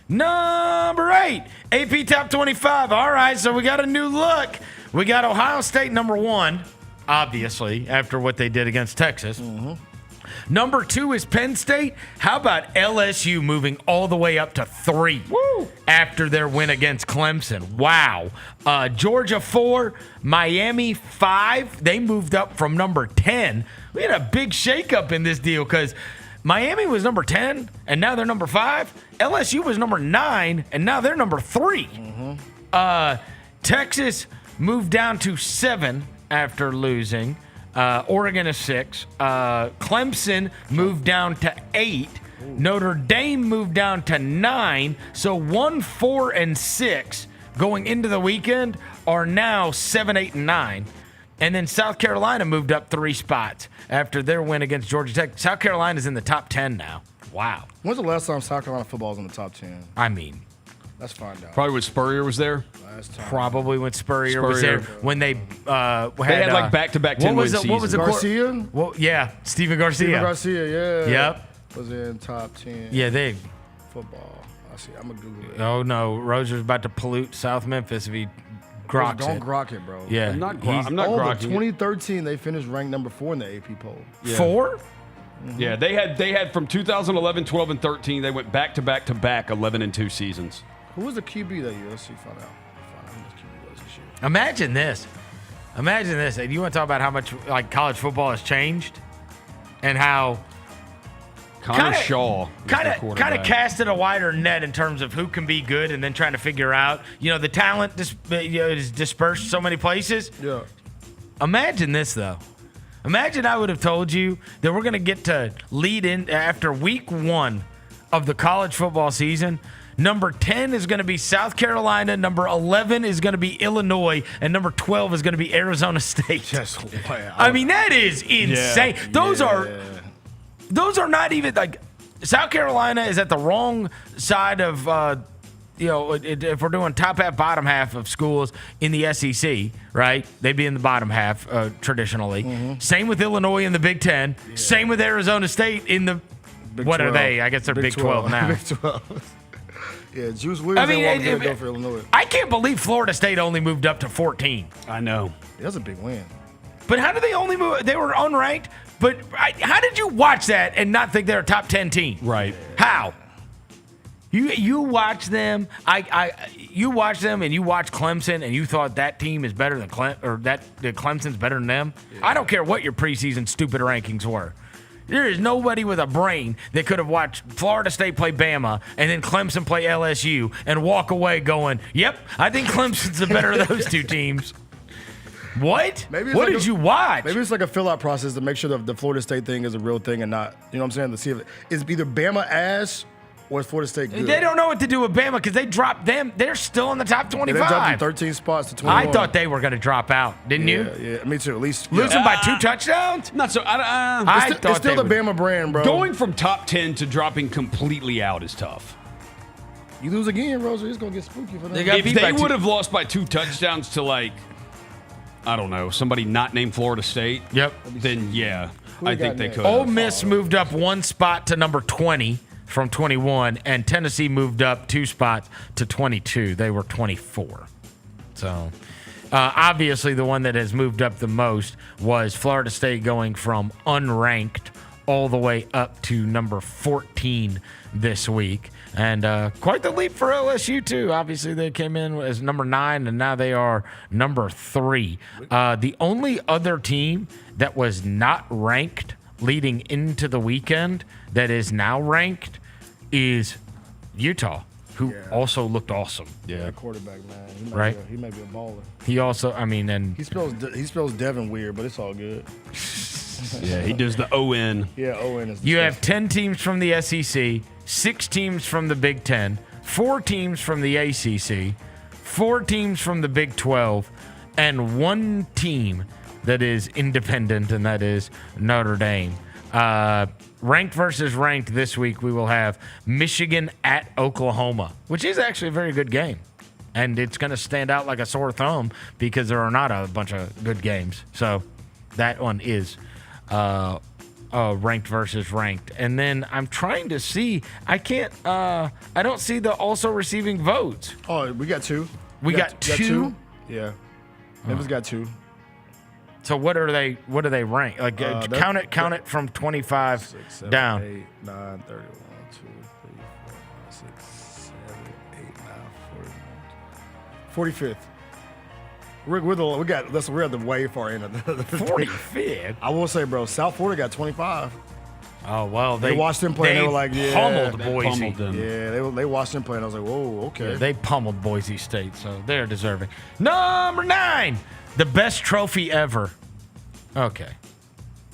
Number 8, AP Top 25. All right, so we got a new look. We got Ohio State number 1, obviously, after what they did against Texas. Number 2 is Penn State. How about LSU moving all the way up to 3 after their win against Clemson? Wow. Georgia 4, Miami 5. They moved up from number 10. We had a big shakeup in this deal because Miami was number 10, and now they're number 5. LSU was number 9, and now they're number 3. Texas moved down to 7 after losing. Oregon is 6. Clemson moved down to 8. Notre Dame moved down to 9. So 1, 4, and 6 going into the weekend are now 7, 8, and 9. And then South Carolina moved up 3 spots after their win against Georgia Tech. South Carolina's in the top 10 now. Wow. When's the last time South Carolina football was in the top 10? I mean, let's find out. Probably when Spurrier was there. Probably when Spurrier was there. When they had like back-to-back 10-win seasons. What was the Garcia? Well, yeah, Steven Garcia. Steven Garcia, yeah. Yep. Was in top 10. Yeah, they. Football. I see. I'm going to Google it. Oh, no. Roser's about to pollute South Memphis if he groks Don't it. grok it, bro. Yeah. I'm not grokking 2013, they finished ranked number 4 in the AP poll. Yeah. 4? Yeah, they had from 2011, 12, and 13, they went back-to-back 11 and 2 seasons. Who was the QB that year? Let's see, find out who the QB was this year. Imagine this. And you want to talk about how much like college football has changed and how Connor Shaw kind of casted a wider net in terms of who can be good and then trying to figure out, the talent is dispersed so many places. Yeah. Imagine this, though. Imagine I would have told you that we're going to get to lead in after week 1 of the college football season. Number 10 is going to be South Carolina. Number 11 is going to be Illinois. And number 12 is going to be Arizona State. I mean, that is insane. Yeah. Those are not even like South Carolina is at the wrong side of, if we're doing top half, bottom half of schools in the SEC, right? They'd be in the bottom half traditionally. Same with Illinois in the Big Ten. Yeah. Same with Arizona State in the Big what 12. Are they? I guess they're Big 12 now. Big 12. Yeah, Juice Williams didn't go for Illinois. I can't believe Florida State only moved up to 14. I know. That was a big win. But how did they only move? They were unranked. But how did you watch that and not think they're a top 10 team? Right. How? You watch them. You watch them and you watch Clemson and you thought that team is better than Clemson's better than them. Yeah. I don't care what your preseason stupid rankings were. There is nobody with a brain that could have watched Florida State play Bama and then Clemson play LSU and walk away going, "Yep, I think Clemson's the better of those two teams." What? What did you watch? Maybe it's like a fill-out process to make sure the Florida State thing is a real thing and not, you know what I'm saying, to see if it's either Bama ass or is Florida State good. They don't know what to do with Bama because they dropped them. They're still in the top 25. Yeah, they dropped them 13 spots to 21. I thought they were going to drop out, didn't you? Yeah, me too. At least losing by 2 touchdowns. Not so. It's still the Bama brand, bro. Going from top 10 to dropping completely out is tough. You lose again, Roser, it's going to get spooky for them. If they would have lost by 2 touchdowns to I don't know, somebody not named Florida State. Yep. Then yeah, I think they could. Ole Miss moved up 1 spot to number 20 from 21, and Tennessee moved up 2 spots to 22. They were 24. So obviously the one that has moved up the most was Florida State going from unranked all the way up to number 14 this week. And quite the leap for LSU, too. Obviously, they came in as number 9, and now they are number 3. The only other team that was not ranked leading into the weekend that is now ranked is Utah, who also looked awesome. Yeah, quarterback, man. He might be a baller. He also, and he spells Devin weird, but it's all good. Yeah, he does the O-N. Yeah, O-N is. You have 10 teams from the SEC, 6 teams from the Big Ten, 4 teams from the ACC, 4 teams from the Big 12, and 1 team that is independent, and that is Notre Dame. Ranked versus ranked this week, we will have Michigan at Oklahoma, which is actually a very good game. And it's going to stand out like a sore thumb because there are not a bunch of good games. So that one is ranked versus ranked. And then I'm trying to see. I can't. I don't see the also receiving votes. Oh, we got 2. We got two? Yeah. Memphis got 2. So what are they? What do they rank? Like count it from 25 6, 7, down. 8, 9, 30, 1, 2, 3, 4, 5, 6, 7, 8, 9, 40, 45th. We're at the way far end of the 45th. I will say, bro, South Florida got 25. Oh well, they watched them play. And they were like, yeah, pummeled Boise. Pummeled them. Yeah, they watched them play, and I was like, whoa, okay. Yeah, they pummeled Boise State, so they're deserving. Number 9, the best trophy ever. Okay.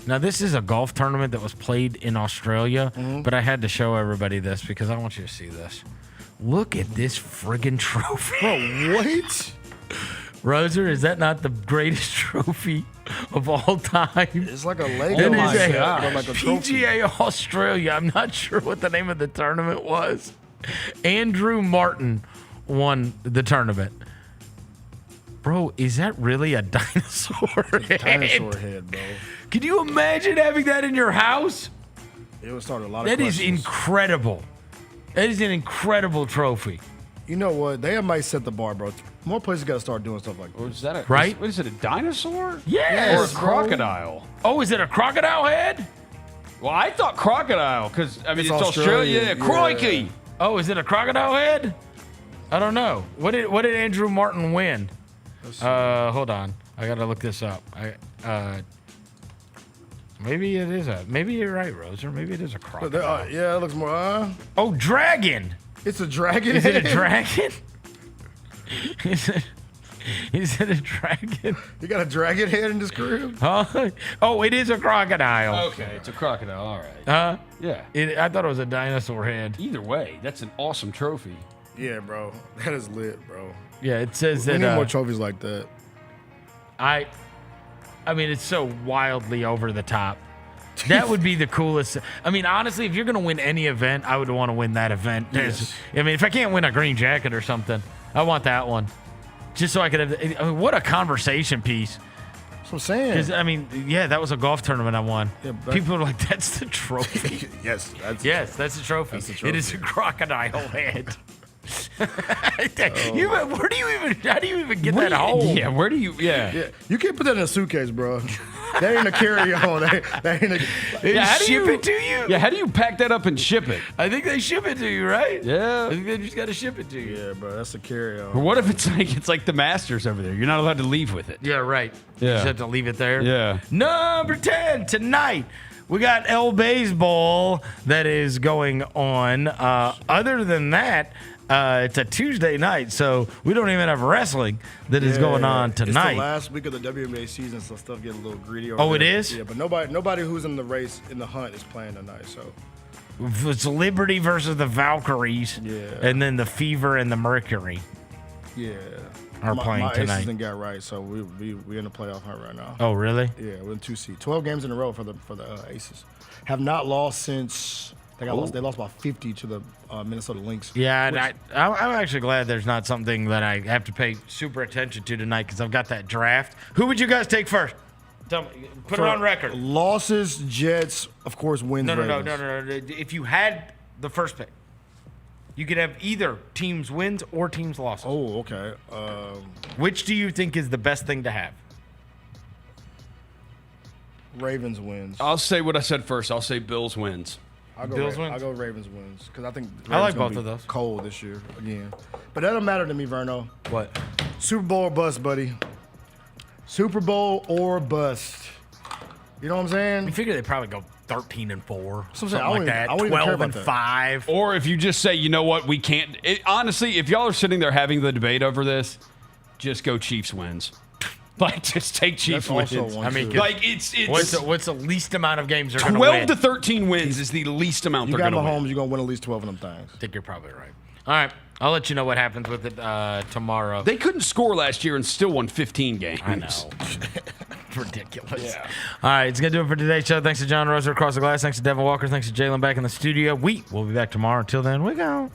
Now this is a golf tournament that was played in Australia, but I had to show everybody this because I want you to see this. Look at this friggin' trophy. Bro, what? Roser, is that not the greatest trophy of all time? It's like a Lego. It is a like a trophy. PGA Australia. I'm not sure what the name of the tournament was. Andrew Martin won the tournament. Bro, is that really a dinosaur head? Dinosaur head, bro. Can you imagine having that in your house? It would start a lot of That questions. is incredible. That is an incredible trophy. You know what? They might set the bar, bro. More places got to start doing stuff like this. Is that Right? What is it? A dinosaur? Yes, or a crocodile? Oh, is it a crocodile head? Well, I thought crocodile because I mean It's it's Australia. Australia, Crikey! Oh, is it a crocodile head? I don't know. What did Andrew Martin win? Hold on. I gotta look this up. Maybe it is maybe you're right, Roser. Maybe it is a crocodile. Yeah, it looks more. Oh, dragon. It's a dragon. Is it a head. dragon? Is it a dragon? You got a dragon head in this crib? Huh? Oh, it is a crocodile. Okay, it's a crocodile. All right. Yeah. I thought it was a dinosaur head. Either way, that's an awesome trophy. Yeah, bro. That is lit, bro. Yeah, it says We that. need more trophies like that. I mean, it's so wildly over the top. That would be the coolest. I mean, honestly, if you're going to win any event, I would want to win that event. Yes. I mean, if I can't win a green jacket or something, I want that one. Just so I could have. I mean, what a conversation piece. That's what I'm saying. Because, I mean, yeah, that was a golf tournament I won. Yeah, but- People are like, that's the trophy. Yes, that's That's the trophy. That's the trophy. It is a crocodile head. How do you even get that home? Yeah, where do you? Yeah. Yeah, you can't put that in a suitcase, bro. That ain't a carry-on. That ain't a. They how do ship you- it to you? Yeah, how do you pack that up and ship it? I think they ship it to you, right? Yeah. I think they just got to ship it to you. Yeah, bro, that's a carry-on. Or what if it's like the Masters over there? You're not allowed to leave with it. Yeah, right. You Yeah. just have to leave it there. Yeah. Number 10 tonight. We got El Baseball that is going on. Other than that, it's a Tuesday night, so we don't even have wrestling that is going on tonight. It's the last week of the WNBA season, so stuff getting a little greedy. Oh, it is? Yeah, but nobody who's in the race, in the hunt, is playing tonight, so. It's Liberty versus the Valkyries, and then the Fever and the Mercury. Yeah. Are playing my tonight. Aces didn't get right, so we in the playoff hunt right now. Oh, really? Yeah, we're in 2 seed. 12 games in a row for the Aces. Have not lost since they lost by 50 to the Minnesota Lynx. Yeah, and I'm actually glad there's not something that I have to pay super attention to tonight because I've got that draft. Who would you guys take first? Tell me, put it on record. Losses, Jets, of course, wins. No. Ravens. If you had the first pick, you could have either teams wins or teams losses. Oh, okay. Which do you think is the best thing to have? Ravens wins. I'll say what I said first. I'll say Bills wins. Bills wins? I'll go Ravens wins because I think I like Ravens gonna both of be those. cold this year again. But that don't matter to me, Verno. What? Super Bowl or bust, buddy. Super Bowl or bust. You know what I'm saying? You figure they probably go 13-4, I'm something saying, like that. I wouldn't even care about 12-5. Or if you just say, you know what, we can't. Honestly, if y'all are sitting there having the debate over this, just go Chiefs wins. Like, just take Chiefs That's also wins. one, I mean, too. Like, it's what's the least amount of games they're going to 12 win? to 13 wins is the least amount You they're got going to win. Mahomes, you're going to win at least 12 of them things. I think you're probably right. All right. I'll let you know what happens with it tomorrow. They couldn't score last year and still won 15 games. I know. Ridiculous. Yeah. All right, it's going to do it for today's show. Thanks to John Roser across the glass. Thanks to Devin Walker. Thanks to Jalen back in the studio. We will be back tomorrow. Until then, we go.